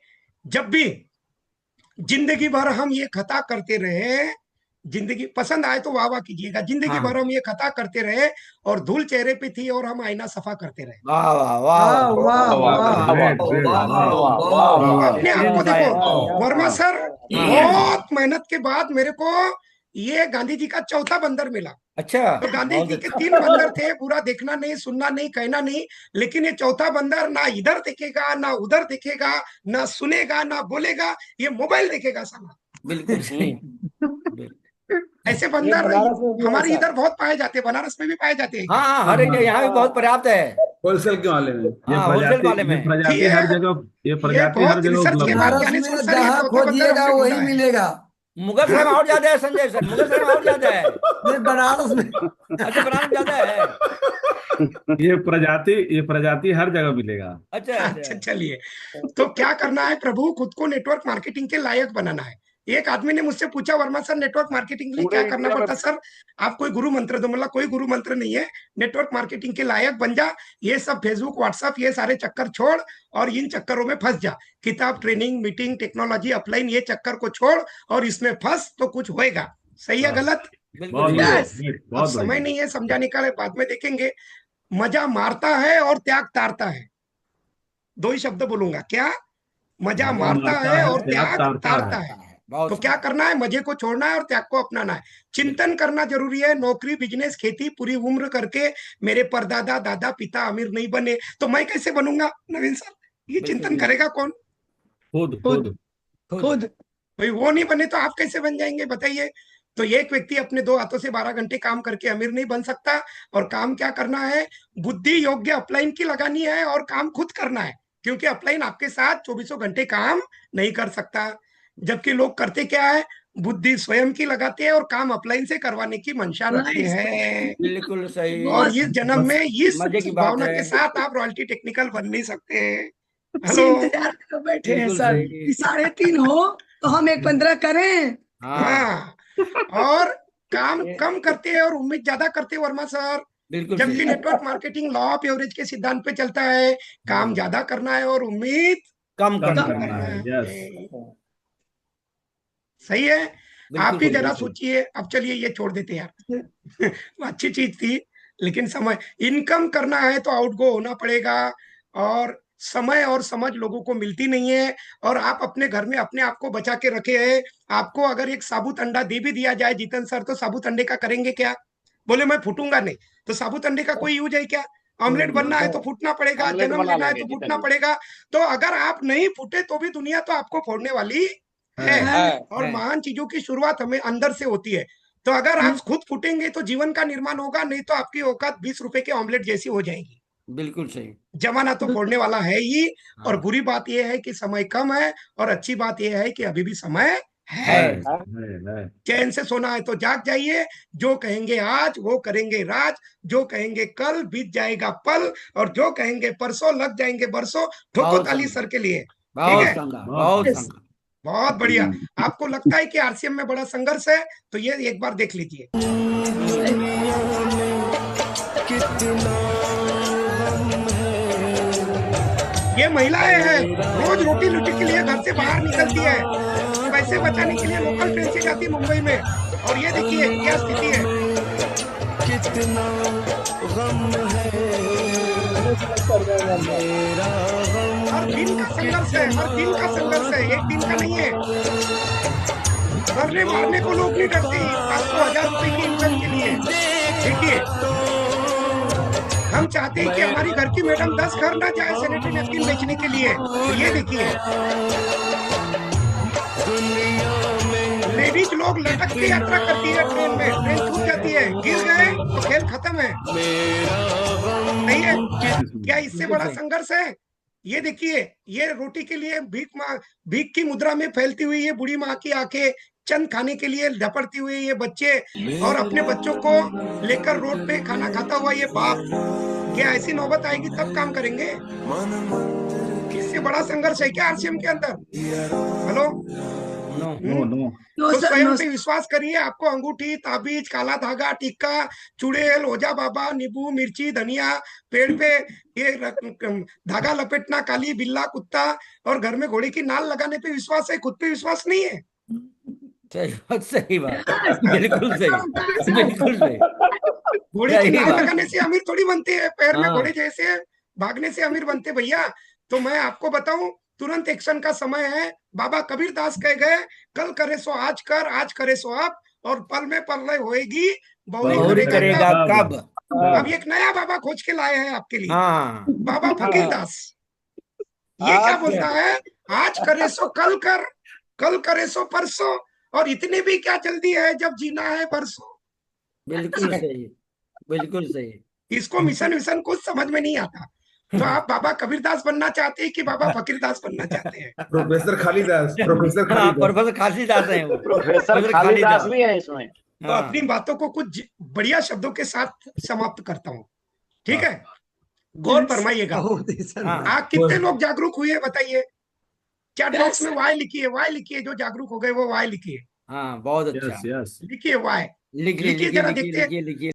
जब भी जिंदगी भर हम ये खता करते रहे, जिंदगी पसंद आए तो वाह वाह कीजिएगा, जिंदगी हाँ भर हम ये खता करते रहे और धूल चेहरे पे थी और हम आईना सफा करते रहे। वाह वाह वाह वाह वाह वाह, वाह वाह, वाह वाह, वाह वाह अपने आप को शायद। देखो वर्मा सर, बहुत मेहनत के बाद मेरे को ये गांधी जी का चौथा बंदर मिला। अच्छा, तो गांधी बहुत जी के अच्छा। 3 बंदर थे, पूरा देखना नहीं, सुनना नहीं, कहना नहीं, लेकिन ये चौथा बंदर ना इधर देखेगा ना उधर देखेगा, ना सुनेगा ना बोलेगा, ये मोबाइल देखेगा साला। बिल्कुल सही। ऐसे ये बंदर बनारस में भी है हमारे सर। इधर बहुत पाए जाते हैं, बनारस में भी पाए जाते हैं हाँ क्या? हाँ, हर एक यहाँ भी बहुत पर्याप्त है। होलसेल के वाले में हाँ, होलसेल वाले ये में। कि प्रजाति हर जगह, ये ये प्रजाति हर बहुत जगह रिसर्च के उपलब्ध बाद है। बनारस ज्ञानेश्वर में सर ये जहाँ चौथा बंदर खोजिएगा हमने ढूंढा वही है। मिलेगा। मुगलसराय में और ज्यादा है संजय सर, मुगलसराय में और ज्यादा है। नहीं, बनारस में अच्छा, बनारस में ज्यादा है। ये प्रजाति हर जगह मिलेगा। अच्छा अच्छा। अच्छा चलिए, तो क्या करना है प्रभु, खुद को नेटवर्क मार्केटिंग के लायक बनाना है। एक आदमी ने मुझसे पूछा वर्मा सर नेटवर्क मार्केटिंग के लिए पूरे क्या करना इंडिया में पड़ता? सर आप कोई गुरु मंत्र दो। मतलब कोई गुरु मंत्र नहीं है, नेटवर्क मार्केटिंग के लायक बन जा, ये सब फेसबुक व्हाट्सएप ये सारे चक्कर छोड़ और इन चक्करों में फंस जा। किताब, ट्रेनिंग, मीटिंग, टेक्नोलॉजी, अपलाइन, ये चक्कर को छोड़ और इसमें फंस तो कुछ होएगा। सही है हाँ, गलत? बिल्कुल बहुत सही। बढ़िया, यस अब बहुत समय बढ़िया। नहीं है समझाने का, बाद में देखेंगे। मजा मारता है और त्याग तारता है, दो ही शब्द बोलूंगा। क्या? मजा मजा मारता मारता है है, और त्याग त्याग तारता तारता है। है। बहुत तो क्या शानदार। करना है? मजे को छोड़ना है और त्याग को अपनाना है। चिंतन करना जरूरी है। नौकरी, बिजनेस, खेती पूरी उम्र करके मेरे परदादा दादा पिता अमीर नहीं बने, तो मैं कैसे बनूंगा? नवीन सर, ये बिल्कुल चिंतन करेगा कौन? खुद खुद खुद खुद। खुद भाई वो नहीं बने तो आप कैसे बन जाएंगे बताइए? तो एक व्यक्ति अपने 2 हाथों से 12 घंटे काम करके अमीर नहीं बन सकता। और काम क्या करना है? बुद्धि योग्य अपलाइन की लगानी है और काम खुद करना है, क्योंकि अपलाइन आपके साथ 24 घंटे काम नहीं कर सकता। जबकि लोग करते क्या है? बुद्धि स्वयं की लगाते हैं और काम अपलाइन से करवाने की मंशा रखते नाइस हैं। बिल्कुल सही। और बहुत इस जन्म बस। में इस मजे की बात भावना है। के साथ आप रॉयल्टी टेक्निकल बन नहीं सकते। से हेलो। इंतजार कर बैठे हैं बिल्कुल सर सही। कि 3:30 हो तो हम 1:15 करें। हाँ, हाँ, और काम कम करते हैं और उम्मीद ज्यादा करते हैं वर्मा सर। बिल्कुल जबकि सही। Network marketing law of average के सिद्धांत पे चलता है, काम ज्यादा करना है और उम्मीद कम कम करना करना है। है। यस। सही है। आप बिल्कुल ही सही। जरा सोचिए। अब चलिए ये छोड़ देते हैं यार अच्छी चीज थी, लेकिन समय, इनकम करना है तो आउटगो होना पड़ेगा, और समय और समझ लोगों को मिलती नहीं है। और आप अपने घर में अपने आप को बचा के रखे हैं। आपको अगर एक साबुत अंडा दे भी दिया जाए जीतन सर, तो साबुत अंडे का करेंगे क्या? बोले मैं फूटूंगा नहीं, तो साबुत अंडे का कोई यूज है क्या? ऑमलेट बनना है तो फूटना पड़ेगा, ऑमलेट जन्म बना लेना है लेंगे तो जीतन फूटना जी। पड़ेगा। तो अगर आप नहीं फूटे तो भी दुनिया तो आपको फोड़ने वाली है। है। है और है। महान चीजों की शुरुआत हमें अंदर से होती है। तो अगर आप खुद फूटेंगे तो जीवन का निर्माण होगा, नहीं तो आपकी औकात 20 रुपए के ऑमलेट जैसी हो जाएगी। बिल्कुल सही। जमाना तो फोड़ने वाला है ही, और हाँ। बुरी बात यह है कि समय कम है, और अच्छी बात यह है कि अभी भी समय है। है। चैन से सोना है तो जाग जाइए। जो कहेंगे आज वो करेंगे राज, जो कहेंगे कल बीत जाएगा पल, और जो कहेंगे परसों लग जाएंगे बरसों। ठोको बहुत ताली शानदार। सर के लिए। ठीक बहुत है, शानदार, बहुत बहुत शानदार। शानदार। बहुत बढ़िया। आपको लगता है कि आरसीएम में बड़ा संघर्ष है, तो ये एक बार देख लीजिए। ये महिलाएं हैं, रोज रोटी रोटी के लिए घर से बाहर निकलती है, पैसे बचाने के लिए लोकल ट्रेन से जाती मुंबई में, और ये देखिए क्या स्थिति है। हर दिन का संघर्ष है, हर दिन का संघर्ष है, एक दिन का नहीं है। मरने मारने को लोग नहीं डरते 500-1000 रुपए की इनकम के लिए। देखिए, हम चाहते हैं कि हमारी घर की मैडम 10 घर ना जाए सैनिटरी नैपकिन बेचने के लिए। तो ये देखिए, लेडीज लोग लटक के यात्रा करती है ट्रेन में, ट्रेन छूट जाती है, गिर गए तो खेल खत्म है। नहीं है क्या? इससे बड़ा संघर्ष है? ये देखिए, ये रोटी के लिए भीख की मुद्रा में फैलती हुई ये बूढ़ी माँ की आंखें, चंद खाने के लिए झपटती हुई ये बच्चे, और अपने बच्चों को लेकर रोड पे खाना खाता हुआ ये बाप। क्या ऐसी नौबत आएगी तब काम करेंगे? इससे बड़ा संघर्ष है क्या आरसीएम के अंदर? Hello, no no. नो तो सर, स्वयं नो पे विश्वास करिए। आपको अंगूठी, ताबीज, काला धागा, टिक्का, चुड़ैल, ओझा बाबा, नींबू, मिर्ची, धनिया, पेड़ पे ये धागा लपेटना, काली बिल्ला, कुत्ता, और घर में घोड़े की नाल लगाने पे विश्वास है, खुद पे विश्वास नहीं है। सही बात। बिल्कुल सही, बिल्कुल सही। घोड़े की सही नाल बात। लगाने से अमीर थोड़ी बनते हैं, पैर में हाँ। घोड़े जैसे भागने से अमीर बनते भैया। तो मैं आपको बताऊं, तुरंत एक्शन का समय है। बाबा कबीर दास कह गए, कल करे सो आज कर, आज करे सो अब, और पल में प्रलय होएगी, बहुरी बहुरी करेगा करेगा कब। कब। अब एक नया बाबा खोज के लाए हैं आपके लिए, हाँ। बाबा फकीर दास। ये क्या बोलता है? आज करे सो कल कर, कल करे सो परसों, और इतने भी क्या जल्दी है जब जीना है परसों। बिल्कुल सही, बिल्कुल सही। इसको मिशन विशन कुछ समझ में नहीं आता। तो आप बाबा कबीरदास बनना चाहते हैं कि बाबा फकीरदास बनना चाहते हैं? प्रोफेसर खालिदास, प्रोफेसर हाँ, खालिदास। प्रोफेसर खालिदास हैं वो। प्रोफेसर खालिदास भी है इसमें। तो अपनी बातों को कुछ बढ़िया शब्दों के साथ समाप्त करता हूँ, ठीक है? गौर फरमाइएगा। हाँ। आप कितने लोग जागरूक हुए बताइए? चैट बॉक्स में वाई लिखिए, वाई लिखिए। जो जागरूक हो गए वो वाई लिखिए, हाँ, बहुत अच्छा। Yes yes. लिखिए वाई, लिखिए, लिखिए लिखिए, जरा लिखिए, देखते हैं। लिखिए, लिखिए।